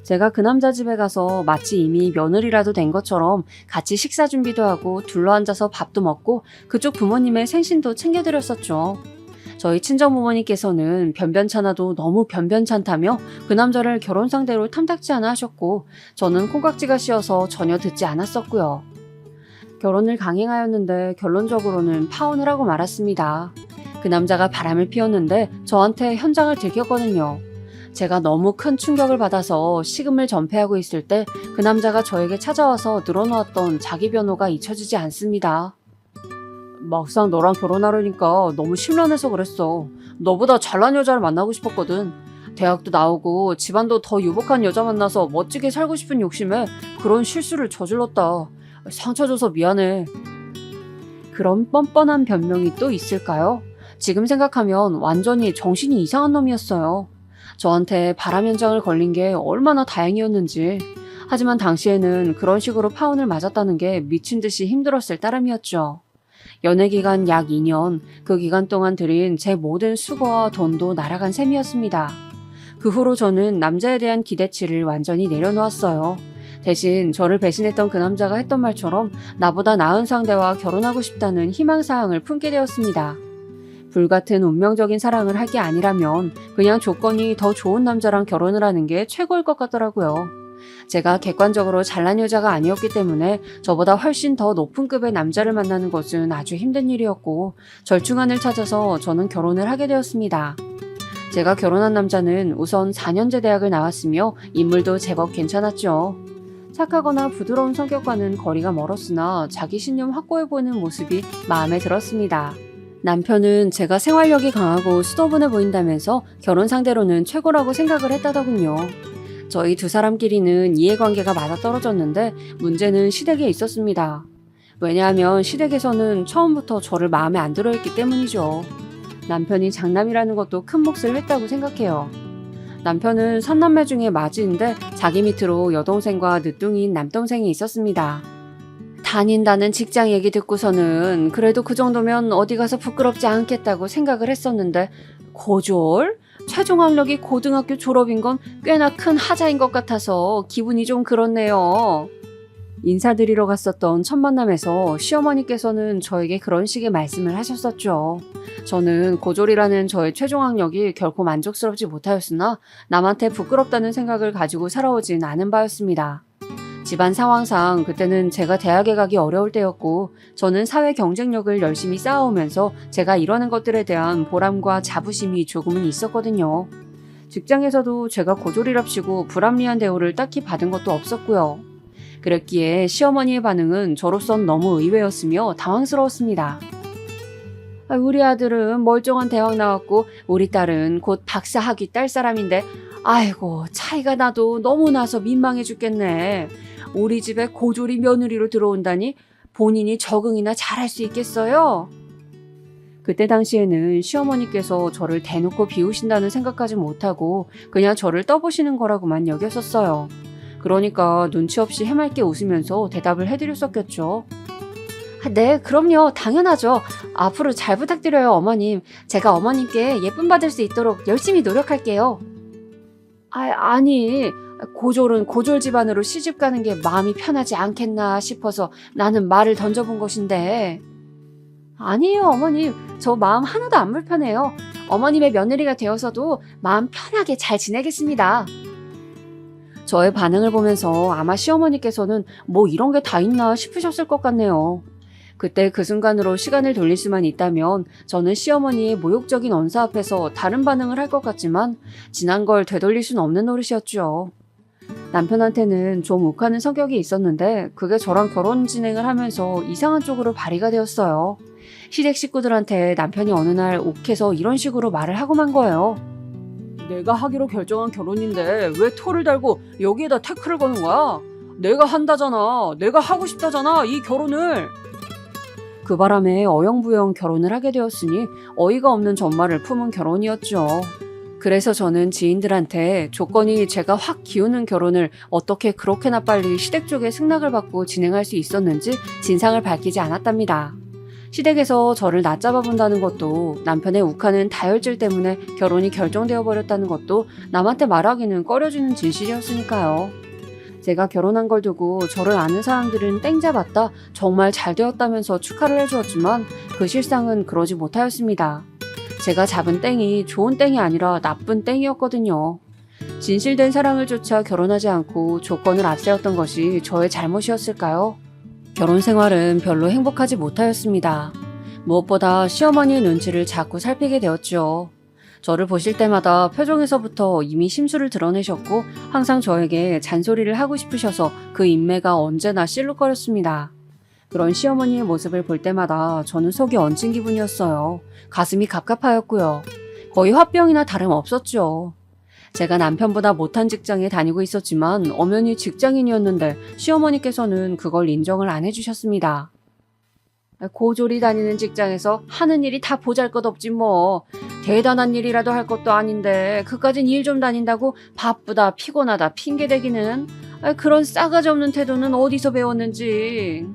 제가 그 남자 집에 가서 마치 이미 며느리라도 된 것처럼 같이 식사 준비도 하고 둘러앉아서 밥도 먹고 그쪽 부모님의 생신도 챙겨드렸었죠. 저희 친정 부모님께서는 변변찮아도 너무 변변찮다며 그 남자를 결혼 상대로 탐탁지 않아 하셨고 저는 콩깍지가 씌어서 전혀 듣지 않았었고요. 결혼을 강행하였는데 결론적으로는 파혼을 하고 말았습니다. 그 남자가 바람을 피웠는데 저한테 현장을 들켰거든요. 제가 너무 큰 충격을 받아서 식음을 전폐하고 있을 때 그 남자가 저에게 찾아와서 늘어놓았던 자기 변호가 잊혀지지 않습니다. 막상 너랑 결혼하려니까 너무 심란해서 그랬어. 너보다 잘난 여자를 만나고 싶었거든. 대학도 나오고 집안도 더 유복한 여자 만나서 멋지게 살고 싶은 욕심에 그런 실수를 저질렀다. 상처 줘서 미안해. 그런 뻔뻔한 변명이 또 있을까요? 지금 생각하면 완전히 정신이 이상한 놈이었어요. 저한테 바람 현장을 걸린 게 얼마나 다행이었는지. 하지만 당시에는 그런 식으로 파혼을 맞았다는 게 미친 듯이 힘들었을 따름이었죠. 연애 기간 약 2년, 그 기간 동안 들인 제 모든 수고와 돈도 날아간 셈이었습니다. 그 후로 저는 남자에 대한 기대치를 완전히 내려놓았어요. 대신 저를 배신했던 그 남자가 했던 말처럼 나보다 나은 상대와 결혼하고 싶다는 희망사항을 품게 되었습니다. 불같은 운명적인 사랑을 할 게 아니라면 그냥 조건이 더 좋은 남자랑 결혼을 하는 게 최고일 것 같더라고요. 제가 객관적으로 잘난 여자가 아니었기 때문에 저보다 훨씬 더 높은 급의 남자를 만나는 것은 아주 힘든 일이었고 절충안을 찾아서 저는 결혼을 하게 되었습니다. 제가 결혼한 남자는 우선 4년제 대학을 나왔으며 인물도 제법 괜찮았죠. 착하거나 부드러운 성격과는 거리가 멀었으나 자기 신념 확고해보이는 모습이 마음에 들었습니다. 남편은 제가 생활력이 강하고 수도분해 보인다면서 결혼 상대로는 최고라고 생각을 했다더군요. 저희 두 사람끼리는 이해관계가 맞아떨어졌는데 문제는 시댁에 있었습니다. 왜냐하면 시댁에서는 처음부터 저를 마음에 안 들어했기 때문이죠. 남편이 장남이라는 것도 큰 몫을 했다고 생각해요. 남편은 3남매 중에 맞이인데 자기 밑으로 여동생과 늦둥이인 남동생이 있었습니다. 다닌다는 직장 얘기 듣고서는 그래도 그 정도면 어디 가서 부끄럽지 않겠다고 생각을 했었는데 고졸? 최종 학력이 고등학교 졸업인 건 꽤나 큰 하자인 것 같아서 기분이 좀 그렇네요. 인사드리러 갔었던 첫 만남에서 시어머니께서는 저에게 그런 식의 말씀을 하셨었죠. 저는 고졸이라는 저의 최종 학력이 결코 만족스럽지 못하였으나 남한테 부끄럽다는 생각을 가지고 살아오진 않은 바였습니다. 집안 상황상 그때는 제가 대학에 가기 어려울 때였고 저는 사회 경쟁력을 열심히 쌓아오면서 제가 이뤄낸 것들에 대한 보람과 자부심이 조금은 있었거든요. 직장에서도 제가 고졸이랍시고 불합리한 대우를 딱히 받은 것도 없었고요. 그랬기에 시어머니의 반응은 저로선 너무 의외였으며 당황스러웠습니다. 우리 아들은 멀쩡한 대학 나왔고 우리 딸은 곧 박사 학위 딸 사람인데 아이고 차이가 나도 너무 나서 민망해 죽겠네. 우리 집에 고졸이 며느리로 들어온다니 본인이 적응이나 잘할 수 있겠어요? 그때 당시에는 시어머니께서 저를 대놓고 비우신다는 생각까지 못하고 그냥 저를 떠보시는 거라고만 여겼었어요. 그러니까 눈치 없이 해맑게 웃으면서 대답을 해드렸었겠죠. 네, 그럼요. 당연하죠. 앞으로 잘 부탁드려요, 어머님. 제가 어머님께 예쁨 받을 수 있도록 열심히 노력할게요. 아니, 고졸은 고졸 집안으로 시집 가는 게 마음이 편하지 않겠나 싶어서 나는 말을 던져본 것인데. 아니에요, 어머님. 저 마음 하나도 안 불편해요. 어머님의 며느리가 되어서도 마음 편하게 잘 지내겠습니다. 저의 반응을 보면서 아마 시어머니께서는 뭐 이런 게 다 있나 싶으셨을 것 같네요. 그때 그 순간으로 시간을 돌릴 수만 있다면 저는 시어머니의 모욕적인 언사 앞에서 다른 반응을 할 것 같지만 지난 걸 되돌릴 수는 없는 노릇이었죠. 남편한테는 좀 욱하는 성격이 있었는데 그게 저랑 결혼 진행을 하면서 이상한 쪽으로 발휘가 되었어요. 시댁 식구들한테 남편이 어느 날 욱해서 이런 식으로 말을 하고 만 거예요. 내가 하기로 결정한 결혼인데 왜 토를 달고 여기에다 태클을 거는 거야? 내가 한다잖아. 내가 하고 싶다잖아. 이 결혼을. 그 바람에 어영부영 결혼을 하게 되었으니 어이가 없는 전말을 품은 결혼이었죠. 그래서 저는 지인들한테 조건이 제가 확 기우는 결혼을 어떻게 그렇게나 빨리 시댁 쪽에 승낙을 받고 진행할 수 있었는지 진상을 밝히지 않았답니다. 시댁에서 저를 낮잡아 본다는 것도 남편의 욱하는 다혈질 때문에 결혼이 결정되어 버렸다는 것도 남한테 말하기는 꺼려지는 진실이었으니까요. 제가 결혼한 걸 두고 저를 아는 사람들은 땡 잡았다, 정말 잘 되었다면서 축하를 해주었지만 그 실상은 그러지 못하였습니다. 제가 잡은 땡이 좋은 땡이 아니라 나쁜 땡이었거든요. 진실된 사랑을 쫓아 결혼하지 않고 조건을 앞세웠던 것이 저의 잘못이었을까요? 결혼 생활은 별로 행복하지 못하였습니다. 무엇보다 시어머니의 눈치를 자꾸 살피게 되었죠. 저를 보실 때마다 표정에서부터 이미 심술을 드러내셨고 항상 저에게 잔소리를 하고 싶으셔서 그 인매가 언제나 실룩거렸습니다. 그런 시어머니의 모습을 볼 때마다 저는 속이 얹힌 기분이었어요. 가슴이 갑갑하였고요. 거의 화병이나 다름없었죠. 제가 남편보다 못한 직장에 다니고 있었지만 엄연히 직장인이었는데 시어머니께서는 그걸 인정을 안 해주셨습니다. 고졸이 다니는 직장에서 하는 일이 다 보잘것없지 뭐. 대단한 일이라도 할 것도 아닌데 그까진 일 좀 다닌다고 바쁘다 피곤하다 핑계대기는. 그런 싸가지 없는 태도는 어디서 배웠는지.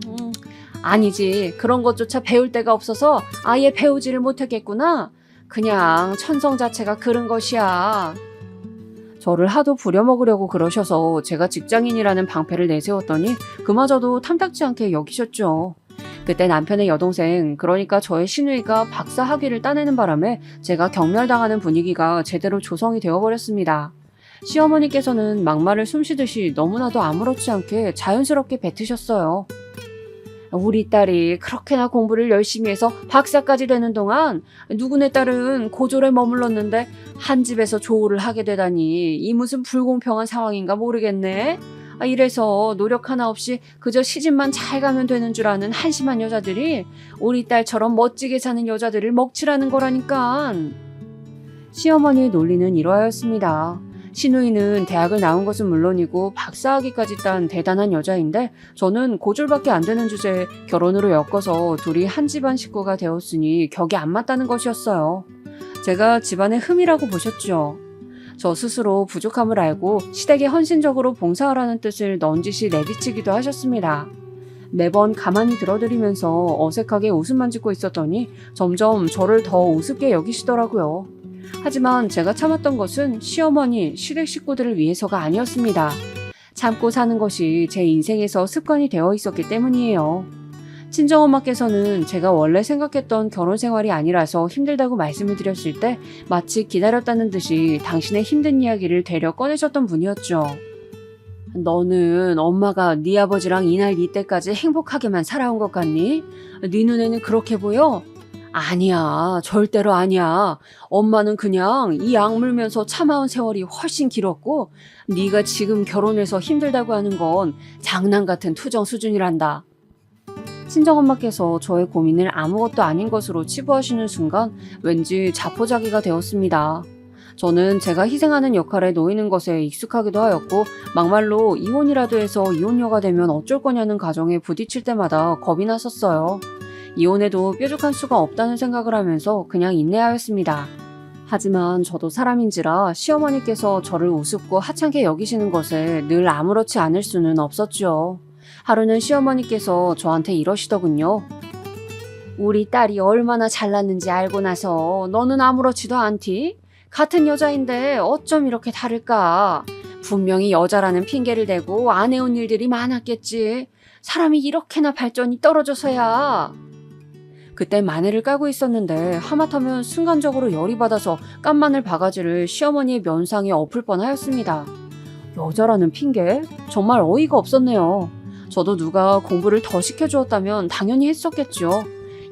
아니지, 그런 것조차 배울 데가 없어서 아예 배우지를 못했겠구나. 그냥 천성 자체가 그런 것이야. 저를 하도 부려먹으려고 그러셔서 제가 직장인이라는 방패를 내세웠더니 그마저도 탐탁지 않게 여기셨죠. 그때 남편의 여동생, 그러니까 저의 시누이가 박사 학위를 따내는 바람에 제가 경멸당하는 분위기가 제대로 조성이 되어버렸습니다. 시어머니께서는 막말을 숨쉬듯이 너무나도 아무렇지 않게 자연스럽게 뱉으셨어요. 우리 딸이 그렇게나 공부를 열심히 해서 박사까지 되는 동안 누구네 딸은 고졸에 머물렀는데 한 집에서 조우를 하게 되다니 이 무슨 불공평한 상황인가 모르겠네. 이래서 노력 하나 없이 그저 시집만 잘 가면 되는 줄 아는 한심한 여자들이 우리 딸처럼 멋지게 사는 여자들을 먹칠하는 거라니까. 시어머니의 논리는 이러하였습니다. 시누이는 대학을 나온 것은 물론이고 박사학위까지 딴 대단한 여자인데 저는 고졸밖에 안 되는 주제에 결혼으로 엮어서 둘이 한 집안 식구가 되었으니 격이 안 맞다는 것이었어요. 제가 집안의 흠이라고 보셨죠. 저 스스로 부족함을 알고 시댁에 헌신적으로 봉사하라는 뜻을 넌지시 내비치기도 하셨습니다. 매번 가만히 들어드리면서 어색하게 웃음만 짓고 있었더니 점점 저를 더 우습게 여기시더라고요. 하지만 제가 참았던 것은 시어머니, 시댁 식구들을 위해서가 아니었습니다. 참고 사는 것이 제 인생에서 습관이 되어 있었기 때문이에요. 친정엄마께서는 제가 원래 생각했던 결혼 생활이 아니라서 힘들다고 말씀을 드렸을 때 마치 기다렸다는 듯이 당신의 힘든 이야기를 되려 꺼내셨던 분이었죠. 너는 엄마가 네 아버지랑 이날 이때까지 행복하게만 살아온 것 같니? 네 눈에는 그렇게 보여? 아니야, 절대로 아니야. 엄마는 그냥 이 악물면서 참아온 세월이 훨씬 길었고 네가 지금 결혼해서 힘들다고 하는 건 장난 같은 투정 수준이란다. 친정엄마께서 저의 고민을 아무것도 아닌 것으로 치부하시는 순간 왠지 자포자기가 되었습니다. 저는 제가 희생하는 역할에 놓이는 것에 익숙하기도 하였고 막말로 이혼이라도 해서 이혼녀가 되면 어쩔 거냐는 가정에 부딪힐 때마다 겁이 났었어요. 이혼해도 뾰족한 수가 없다는 생각을 하면서 그냥 인내하였습니다. 하지만 저도 사람인지라 시어머니께서 저를 우습고 하찮게 여기시는 것에 늘 아무렇지 않을 수는 없었죠. 하루는 시어머니께서 저한테 이러시더군요. 우리 딸이 얼마나 잘났는지 알고 나서 너는 아무렇지도 않디? 같은 여자인데 어쩜 이렇게 다를까? 분명히 여자라는 핑계를 대고 안 해온 일들이 많았겠지. 사람이 이렇게나 발전이 떨어져서야. 그때 마늘을 까고 있었는데 하마터면 순간적으로 열이 받아서 깐 마늘 바가지를 시어머니의 면상에 엎을 뻔하였습니다. 여자라는 핑계? 정말 어이가 없었네요. 저도 누가 공부를 더 시켜주었다면 당연히 했었겠죠.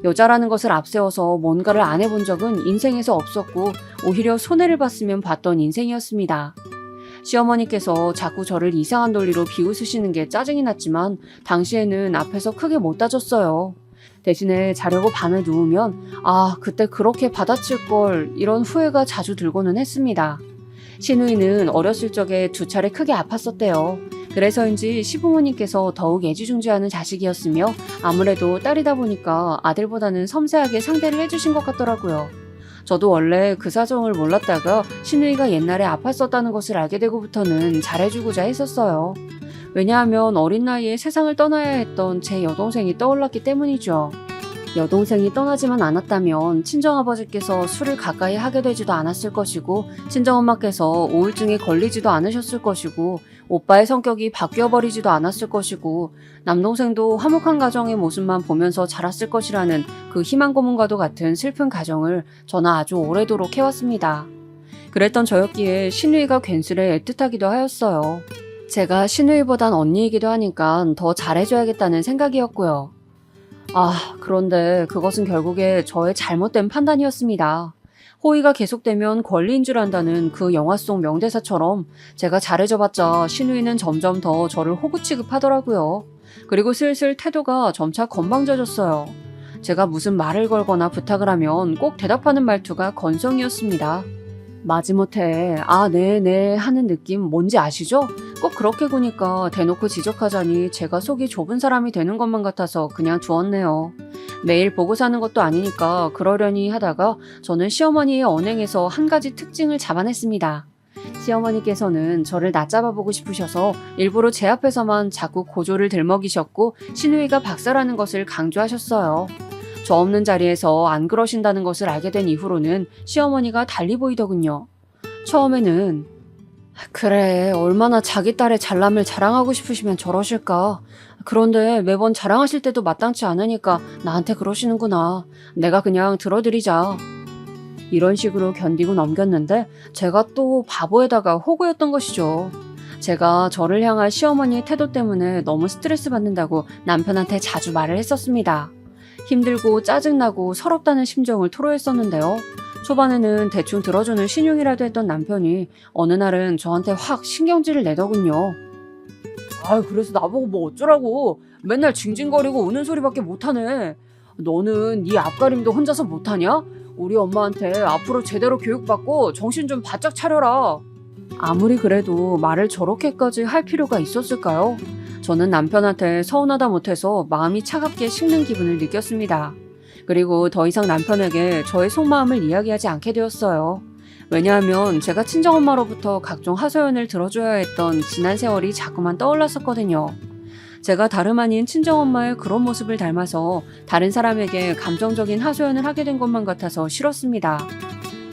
여자라는 것을 앞세워서 뭔가를 안 해본 적은 인생에서 없었고 오히려 손해를 봤으면 봤던 인생이었습니다. 시어머니께서 자꾸 저를 이상한 논리로 비웃으시는 게 짜증이 났지만 당시에는 앞에서 크게 못 따졌어요. 대신에 자려고 밤에 누우면 그때 그렇게 받아칠 걸 이런 후회가 자주 들고는 했습니다. 시누이는 어렸을 적에 2차례 크게 아팠었대요. 그래서인지 시부모님께서 더욱 애지중지하는 자식이었으며 아무래도 딸이다 보니까 아들보다는 섬세하게 상대를 해주신 것 같더라고요. 저도 원래 그 사정을 몰랐다가 시누이가 옛날에 아팠었다는 것을 알게 되고부터는 잘해주고자 했었어요. 왜냐하면 어린 나이에 세상을 떠나야 했던 제 여동생이 떠올랐기 때문이죠. 여동생이 떠나지만 않았다면 친정아버지께서 술을 가까이 하게 되지도 않았을 것이고 친정엄마께서 우울증에 걸리지도 않으셨을 것이고 오빠의 성격이 바뀌어버리지도 않았을 것이고 남동생도 화목한 가정의 모습만 보면서 자랐을 것이라는 그 희망 고문과도 같은 슬픈 가정을 저는 아주 오래도록 해왔습니다. 그랬던 저였기에 시누이가 괜스레 애틋하기도 하였어요. 제가 시누이보단 언니이기도 하니까 더 잘해줘야겠다는 생각이었고요. 그런데 그것은 결국에 저의 잘못된 판단이었습니다. 호의가 계속되면 권리인 줄 안다는 그 영화 속 명대사처럼 제가 잘해줘봤자 시누이는 점점 더 저를 호구 취급하더라고요. 그리고 슬슬 태도가 점차 건방져졌어요. 제가 무슨 말을 걸거나 부탁을 하면 꼭 대답하는 말투가 건성이었습니다. 마지못해 네네 하는 느낌 뭔지 아시죠? 꼭 그렇게 구니까 대놓고 지적하자니 제가 속이 좁은 사람이 되는 것만 같아서 그냥 두었네요. 매일 보고 사는 것도 아니니까 그러려니 하다가 저는 시어머니의 언행에서 한 가지 특징을 잡아냈습니다. 시어머니께서는 저를 낮잡아보고 싶으셔서 일부러 제 앞에서만 자꾸 고조를 들먹이셨고 시누이가 박사라는 것을 강조하셨어요. 저 없는 자리에서 안 그러신다는 것을 알게 된 이후로는 시어머니가 달리 보이더군요. 처음에는 그래 얼마나 자기 딸의 잘남을 자랑하고 싶으시면 저러실까. 그런데 매번 자랑하실 때도 마땅치 않으니까 나한테 그러시는구나. 내가 그냥 들어드리자. 이런 식으로 견디고 넘겼는데 제가 또 바보에다가 호구였던 것이죠. 제가 저를 향한 시어머니의 태도 때문에 너무 스트레스 받는다고 남편한테 자주 말을 했었습니다. 힘들고 짜증나고 서럽다는 심정을 토로했었는데요. 초반에는 대충 들어주는 신용이라도 했던 남편이 어느 날은 저한테 확 신경질을 내더군요. 그래서 나보고 뭐 어쩌라고. 맨날 징징거리고 우는 소리밖에 못하네. 너는 네 앞가림도 혼자서 못하냐? 우리 엄마한테 앞으로 제대로 교육받고 정신 좀 바짝 차려라. 아무리 그래도 말을 저렇게까지 할 필요가 있었을까요? 저는 남편한테 서운하다 못해서 마음이 차갑게 식는 기분을 느꼈습니다. 그리고 더 이상 남편에게 저의 속마음을 이야기하지 않게 되었어요. 왜냐하면 제가 친정엄마로부터 각종 하소연을 들어줘야 했던 지난 세월이 자꾸만 떠올랐었거든요. 제가 다름 아닌 친정엄마의 그런 모습을 닮아서 다른 사람에게 감정적인 하소연을 하게 된 것만 같아서 싫었습니다.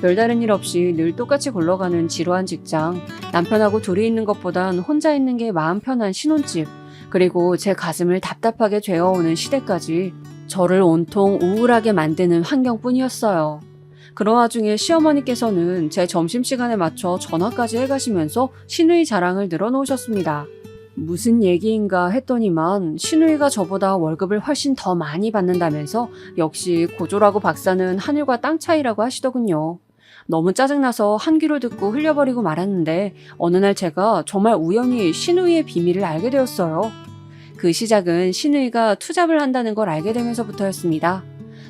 별다른 일 없이 늘 똑같이 굴러가는 지루한 직장, 남편하고 둘이 있는 것보단 혼자 있는 게 마음 편한 신혼집, 그리고 제 가슴을 답답하게 죄어오는 시대까지 저를 온통 우울하게 만드는 환경뿐이었어요. 그런 와중에 시어머니께서는 제 점심시간에 맞춰 전화까지 해가시면서 시누이 자랑을 늘어놓으셨습니다. 무슨 얘기인가 했더니만 시누이가 저보다 월급을 훨씬 더 많이 받는다면서 역시 고조라고 박사는 하늘과 땅 차이라고 하시더군요. 너무 짜증나서 한 귀로 듣고 흘려버리고 말았는데 어느 날 제가 정말 우연히 시누이의 비밀을 알게 되었어요. 그 그 시작은 신우이가 투잡을 한다는 걸 알게 되면서부터였습니다.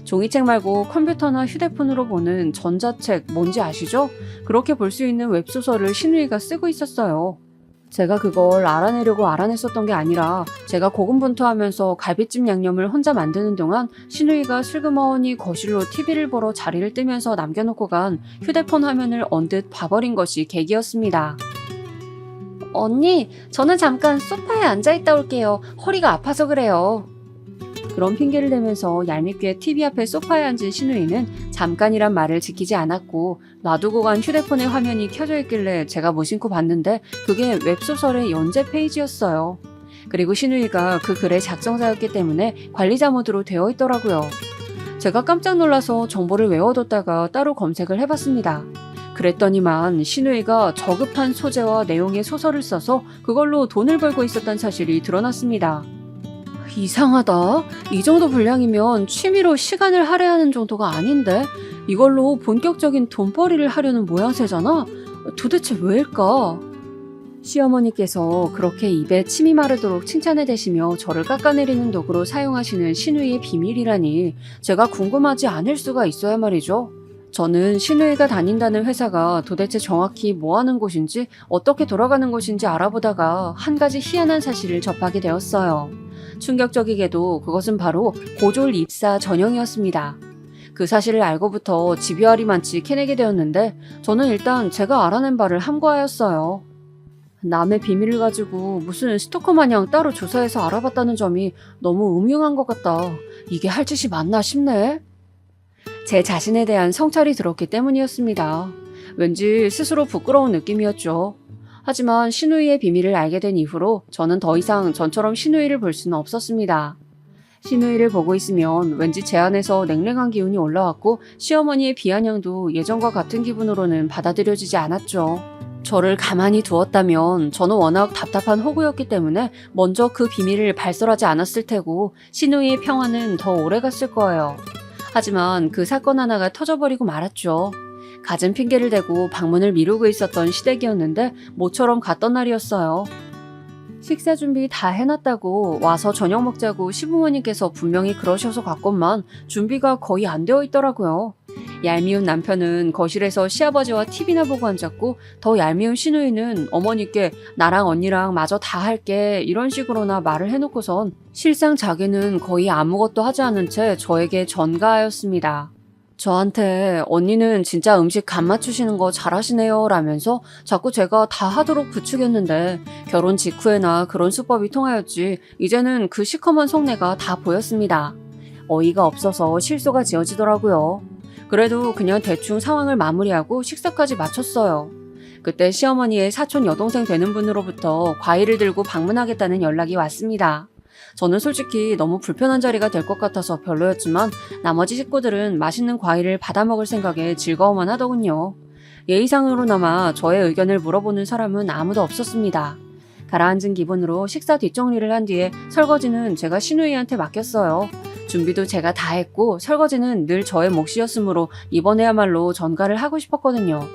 종이책 말고 컴퓨터나 휴대폰으로 보는 전자책 뭔지 아시죠? 그렇게 볼 수 있는 웹소설을 신우이가 쓰고 있었어요. 제가 그걸 알아내려고 알아냈었던 게 아니라 제가 고군분투하면서 갈비찜 양념을 혼자 만드는 동안 신우이가 슬그머니 거실로 TV를 보러 자리를 뜨면서 남겨놓고 간 휴대폰 화면을 언뜻 봐버린 것이 계기였습니다. 언니, 저는 잠깐 소파에 앉아있다 올게요. 허리가 아파서 그래요. 그런 핑계를 대면서 얄밉게 TV 앞에 소파에 앉은 신우이는 잠깐이란 말을 지키지 않았고 놔두고 간 휴대폰의 화면이 켜져 있길래 제가 무심코 봤는데 그게 웹소설의 연재 페이지였어요. 그리고 신우이가 그 글의 작성자였기 때문에 관리자 모드로 되어 있더라고요. 제가 깜짝 놀라서 정보를 외워뒀다가 따로 검색을 해봤습니다. 그랬더니만 신우이가 저급한 소재와 내용의 소설을 써서 그걸로 돈을 벌고 있었던 사실이 드러났습니다. 이상하다. 이 정도 분량이면 취미로 시간을 할애하는 정도가 아닌데 이걸로 본격적인 돈벌이를 하려는 모양새잖아? 도대체 왜일까? 시어머니께서 그렇게 입에 침이 마르도록 칭찬을 대시며 저를 깎아내리는 도구로 사용하시는 신우이의 비밀이라니 제가 궁금하지 않을 수가 있어야 말이죠. 저는 신우이가 다닌다는 회사가 도대체 정확히 뭐 하는 곳인지 어떻게 돌아가는 곳인지 알아보다가 한 가지 희한한 사실을 접하게 되었어요. 충격적이게도 그것은 바로 고졸 입사 전형이었습니다. 그 사실을 알고부터 집요하리만치 캐내게 되었는데 저는 일단 제가 알아낸 바를 함구하였어요. 남의 비밀을 가지고 무슨 스토커 마냥 따로 조사해서 알아봤다는 점이 너무 음흉한 것 같다. 이게 할 짓이 맞나 싶네. 제 자신에 대한 성찰이 들었기 때문이었습니다. 왠지 스스로 부끄러운 느낌이었죠. 하지만 신우이의 비밀을 알게 된 이후로 저는 더 이상 전처럼 신우이를 볼 수는 없었습니다. 신우이를 보고 있으면 왠지 제 안에서 냉랭한 기운이 올라왔고 시어머니의 비아냥도 예전과 같은 기분으로는 받아들여지지 않았죠. 저를 가만히 두었다면 저는 워낙 답답한 호구였기 때문에 먼저 그 비밀을 발설하지 않았을 테고 신우이의 평화는 더 오래 갔을 거예요. 하지만 그 사건 하나가 터져버리고 말았죠. 갖은 핑계를 대고 방문을 미루고 있었던 시댁이었는데 모처럼 갔던 날이었어요. 식사 준비 다 해놨다고 와서 저녁 먹자고 시부모님께서 분명히 그러셔서 갔건만 준비가 거의 안 되어 있더라고요. 얄미운 남편은 거실에서 시아버지와 TV나 보고 앉았고 더 얄미운 시누이는 어머니께 나랑 언니랑 마저 다 할게 이런 식으로나 말을 해놓고선 실상 자기는 거의 아무것도 하지 않은 채 저에게 전가하였습니다. 저한테 언니는 진짜 음식 간 맞추시는 거 잘하시네요 라면서 자꾸 제가 다 하도록 부추겼는데 결혼 직후에나 그런 수법이 통하였지 이제는 그 시커먼 속내가 다 보였습니다. 어이가 없어서 실소가 지어지더라고요. 그래도 그냥 대충 상황을 마무리하고 식사까지 마쳤어요. 그때 시어머니의 사촌 여동생 되는 분으로부터 과일을 들고 방문하겠다는 연락이 왔습니다. 저는 솔직히 너무 불편한 자리가 될 것 같아서 별로였지만 나머지 식구들은 맛있는 과일을 받아먹을 생각에 즐거워만 하더군요. 예의상으로나마 저의 의견을 물어보는 사람은 아무도 없었습니다. 가라앉은 기분으로 식사 뒷정리를 한 뒤에 설거지는 제가 시누이한테 맡겼어요. 준비도 제가 다 했고 설거지는 늘 저의 몫이었으므로 이번에야말로 전가를 하고 싶었거든요.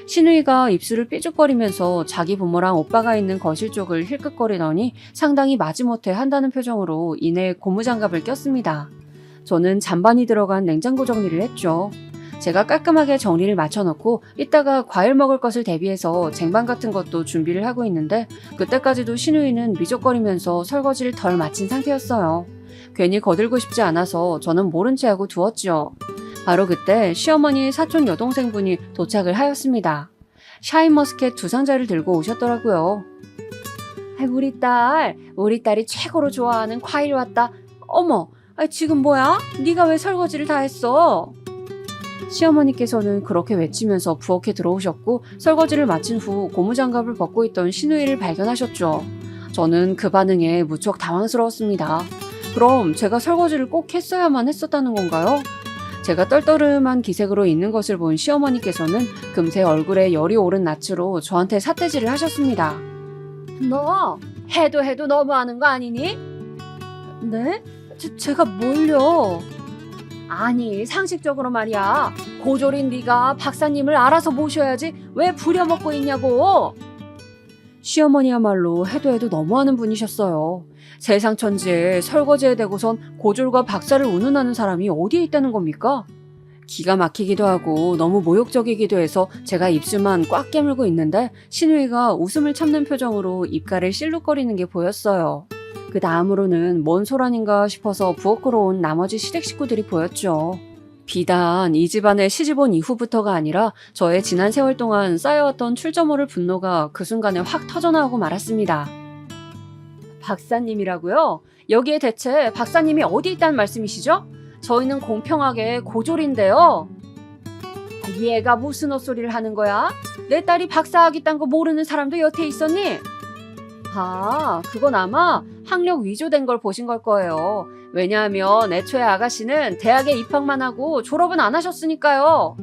시누이가 입술을 삐죽거리면서 자기 부모랑 오빠가 있는 거실 쪽을 힐끗거리더니 상당히 마지못해 한다는 표정으로 이내 고무장갑을 꼈습니다. 저는 잔반이 들어간 냉장고 정리를 했죠. 제가 깔끔하게 정리를 마쳐놓고 이따가 과일 먹을 것을 대비해서 쟁반 같은 것도 준비를 하고 있는데 그때까지도 시누이는 미적거리면서 설거지를 덜 마친 상태였어요. 괜히 거들고 싶지 않아서 저는 모른 채 하고 두었죠. 바로 그때 시어머니의 사촌 여동생분이 도착을 하였습니다. 샤인머스켓 2상자를 들고 오셨더라고요. 우리 딸이 최고로 좋아하는 과일 왔다. 어머, 지금 뭐야? 네가 왜 설거지를 다 했어? 시어머니께서는 그렇게 외치면서 부엌에 들어오셨고 설거지를 마친 후 고무장갑을 벗고 있던 시누이를 발견하셨죠. 저는 그 반응에 무척 당황스러웠습니다. 그럼 제가 설거지를 꼭 했어야만 했었다는 건가요? 제가 떨떠름한 기색으로 있는 것을 본 시어머니께서는 금세 얼굴에 열이 오른 낯으로 저한테 삿대질을 하셨습니다. 너 해도 너무하는 거 아니니? 네? 제가 뭘요? 아니 상식적으로 말이야. 고졸인 네가 박사님을 알아서 모셔야지 왜 부려먹고 있냐고. 시어머니야말로 해도 해도 너무하는 분이셨어요. 세상 천지에 설거지에 대고선 고졸과 박사를 운운하는 사람이 어디에 있다는 겁니까? 기가 막히기도 하고 너무 모욕적이기도 해서 제가 입술만 꽉 깨물고 있는데 신우이가 웃음을 참는 표정으로 입가를 실룩거리는 게 보였어요. 그 다음으로는 뭔 소란인가 싶어서 부엌으로 온 나머지 시댁 식구들이 보였죠. 비단 이 집안에 시집 온 이후부터가 아니라 저의 지난 세월 동안 쌓여왔던 출처모를 분노가 그 순간에 확 터져나오고 말았습니다. 박사님이라고요? 여기에 대체 박사님이 어디 있다는 말씀이시죠? 저희는 공평하게 고졸인데요. 얘가 무슨 헛소리를 하는 거야? 내 딸이 박사학위 딴 거 모르는 사람도 여태 있었니? 아, 그건 아마 학력 위조된 걸 보신 걸 거예요. 왜냐하면 애초에 아가씨는 대학에 입학만 하고 졸업은 안 하셨으니까요.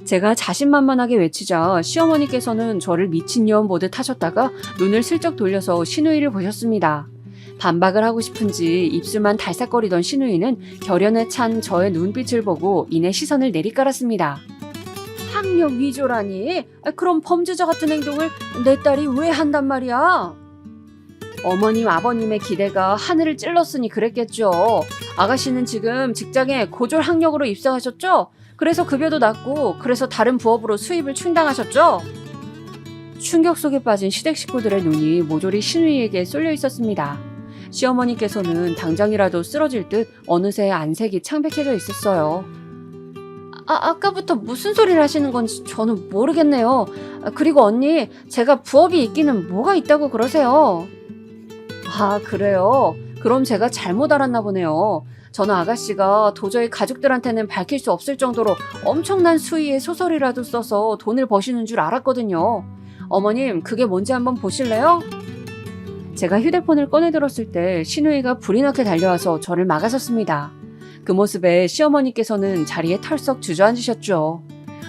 제가 자신만만하게 외치자 시어머니께서는 저를 미친년 보듯 하셨다가 눈을 슬쩍 돌려서 신우이를 보셨습니다. 반박을 하고 싶은지 입술만 달싹거리던 신우이는 결연에 찬 저의 눈빛을 보고 이내 시선을 내리깔았습니다. 학력 위조라니? 그럼 범죄자 같은 행동을 내 딸이 왜 한단 말이야? 어머님, 아버님의 기대가 하늘을 찔렀으니 그랬겠죠. 아가씨는 지금 직장에 고졸 학력으로 입사하셨죠? 그래서 급여도 낮고 그래서 다른 부업으로 수입을 충당하셨죠? 충격 속에 빠진 시댁 식구들의 눈이 모조리 신우이에게 쏠려 있었습니다. 시어머니께서는 당장이라도 쓰러질 듯 어느새 안색이 창백해져 있었어요. 아까부터 무슨 소리를 하시는 건지 저는 모르겠네요. 그리고 언니, 제가 부업이 있기는 뭐가 있다고 그러세요? 아, 그래요? 그럼 제가 잘못 알았나 보네요. 저는 아가씨가 도저히 가족들한테는 밝힐 수 없을 정도로 엄청난 수위의 소설이라도 써서 돈을 버시는 줄 알았거든요. 어머님, 그게 뭔지 한번 보실래요? 제가 휴대폰을 꺼내들었을 때 신우이가 불이 나게 달려와서 저를 막아섰습니다. 그 모습에 시어머니께서는 자리에 털썩 주저앉으셨죠.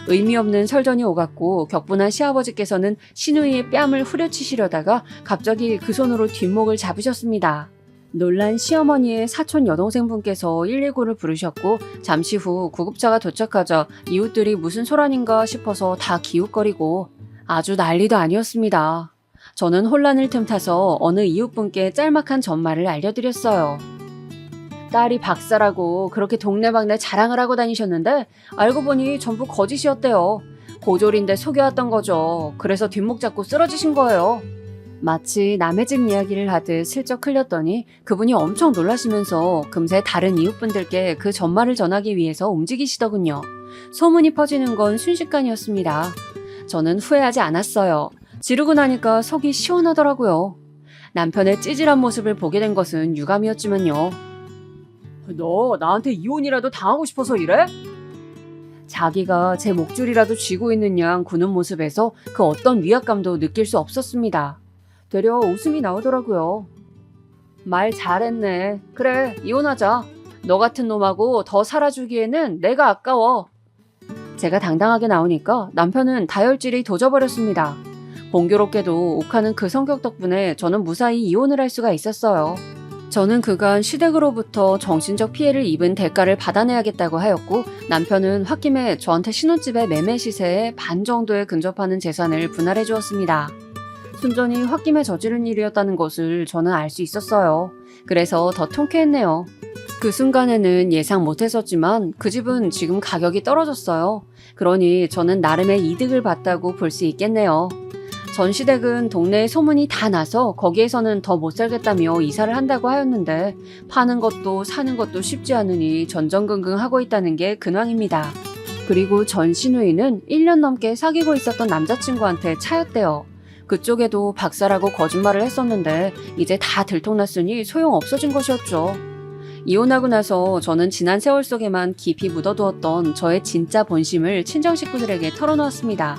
의미 없는 설전이 오갔고 격분한 시아버지께서는 신우이의 뺨을 후려치시려다가 갑자기 그 손으로 뒷목을 잡으셨습니다. 놀란 시어머니의 사촌 여동생분께서 119를 부르셨고 잠시 후 구급차가 도착하자 이웃들이 무슨 소란인가 싶어서 다 기웃거리고 아주 난리도 아니었습니다. 저는 혼란을 틈타서 어느 이웃분께 짤막한 전말을 알려드렸어요. 딸이 박사라고 그렇게 동네방네 자랑을 하고 다니셨는데 알고 보니 전부 거짓이었대요. 고졸인데 속여왔던 거죠. 그래서 뒷목 잡고 쓰러지신 거예요. 마치 남의 집 이야기를 하듯 슬쩍 흘렸더니 그분이 엄청 놀라시면서 금세 다른 이웃분들께 그 전말을 전하기 위해서 움직이시더군요. 소문이 퍼지는 건 순식간이었습니다. 저는 후회하지 않았어요. 지르고 나니까 속이 시원하더라고요. 남편의 찌질한 모습을 보게 된 것은 유감이었지만요. 너 나한테 이혼이라도 당하고 싶어서 이래? 자기가 제 목줄이라도 쥐고 있는 양 구는 모습에서 그 어떤 위압감도 느낄 수 없었습니다. 되려 웃음이 나오더라고요. 말 잘했네. 그래, 이혼하자. 너 같은 놈하고 더 살아주기에는 내가 아까워. 제가 당당하게 나오니까 남편은 다혈질이 도져버렸습니다. 공교롭게도 욱하는 그 성격 덕분에 저는 무사히 이혼을 할 수가 있었어요. 저는 그간 시댁으로부터 정신적 피해를 입은 대가를 받아내야겠다고 하였고 남편은 홧김에 저한테 신혼집의 매매 시세의 반 정도에 근접하는 재산을 분할해 주었습니다. 순전히 홧김에 저지른 일이었다는 것을 저는 알 수 있었어요. 그래서 더 통쾌했네요. 그 순간에는 예상 못했었지만 그 집은 지금 가격이 떨어졌어요. 그러니 저는 나름의 이득을 봤다고 볼 수 있겠네요. 전 시댁은 동네에 소문이 다 나서 거기에서는 더 못 살겠다며 이사를 한다고 하였는데 파는 것도 사는 것도 쉽지 않으니 전전긍긍하고 있다는 게 근황입니다. 그리고 전 시누이는 1년 넘게 사귀고 있었던 남자친구한테 차였대요. 그쪽에도 박사라고 거짓말을 했었는데 이제 다 들통났으니 소용없어진 것이었죠. 이혼하고 나서 저는 지난 세월 속에만 깊이 묻어두었던 저의 진짜 본심을 친정 식구들에게 털어놓았습니다.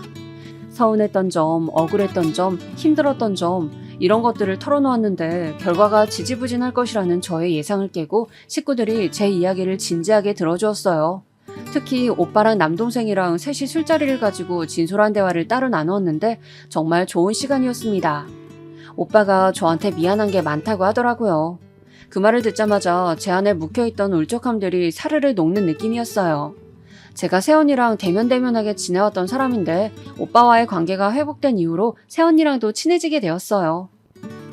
서운했던 점, 억울했던 점, 힘들었던 점 이런 것들을 털어놓았는데 결과가 지지부진할 것이라는 저의 예상을 깨고 식구들이 제 이야기를 진지하게 들어주었어요. 특히 오빠랑 남동생이랑 셋이 술자리를 가지고 진솔한 대화를 따로 나누었는데 정말 좋은 시간이었습니다. 오빠가 저한테 미안한 게 많다고 하더라고요. 그 말을 듣자마자 제 안에 묵혀있던 울적함들이 사르르 녹는 느낌이었어요. 제가 세언니랑 대면대면하게 지내왔던 사람인데 오빠와의 관계가 회복된 이후로 세언니랑도 친해지게 되었어요.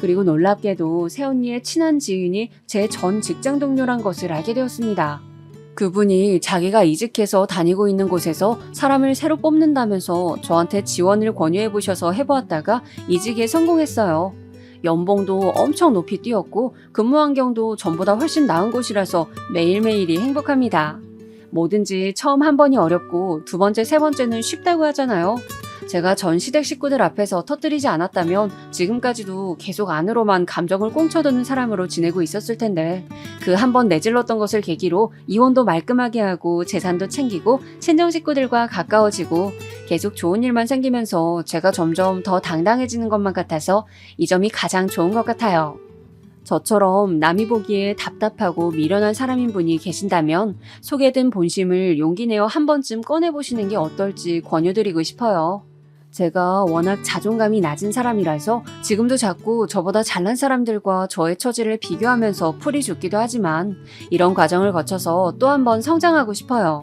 그리고 놀랍게도 세언니의 친한 지인이 제 전 직장 동료란 것을 알게 되었습니다. 그분이 자기가 이직해서 다니고 있는 곳에서 사람을 새로 뽑는다면서 저한테 지원을 권유해 보셔서 해보았다가 이직에 성공했어요. 연봉도 엄청 높이 뛰었고 근무 환경도 전보다 훨씬 나은 곳이라서 매일매일이 행복합니다. 뭐든지 처음 한 번이 어렵고 두 번째, 세 번째는 쉽다고 하잖아요. 제가 전 시댁 식구들 앞에서 터뜨리지 않았다면 지금까지도 계속 안으로만 감정을 꽁쳐두는 사람으로 지내고 있었을 텐데 그 한 번 내질렀던 것을 계기로 이혼도 말끔하게 하고 재산도 챙기고 친정 식구들과 가까워지고 계속 좋은 일만 생기면서 제가 점점 더 당당해지는 것만 같아서 이 점이 가장 좋은 것 같아요. 저처럼 남이 보기에 답답하고 미련한 사람인 분이 계신다면 속에 든 본심을 용기 내어 한 번쯤 꺼내보시는 게 어떨지 권유드리고 싶어요. 제가 워낙 자존감이 낮은 사람이라서 지금도 자꾸 저보다 잘난 사람들과 저의 처지를 비교하면서 풀이 죽기도 하지만 이런 과정을 거쳐서 또 한 번 성장하고 싶어요.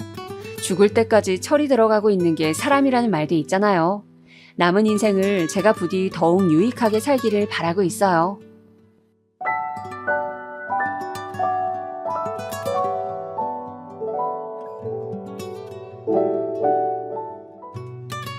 죽을 때까지 철이 들어가고 있는 게 사람이라는 말도 있잖아요. 남은 인생을 제가 부디 더욱 유익하게 살기를 바라고 있어요.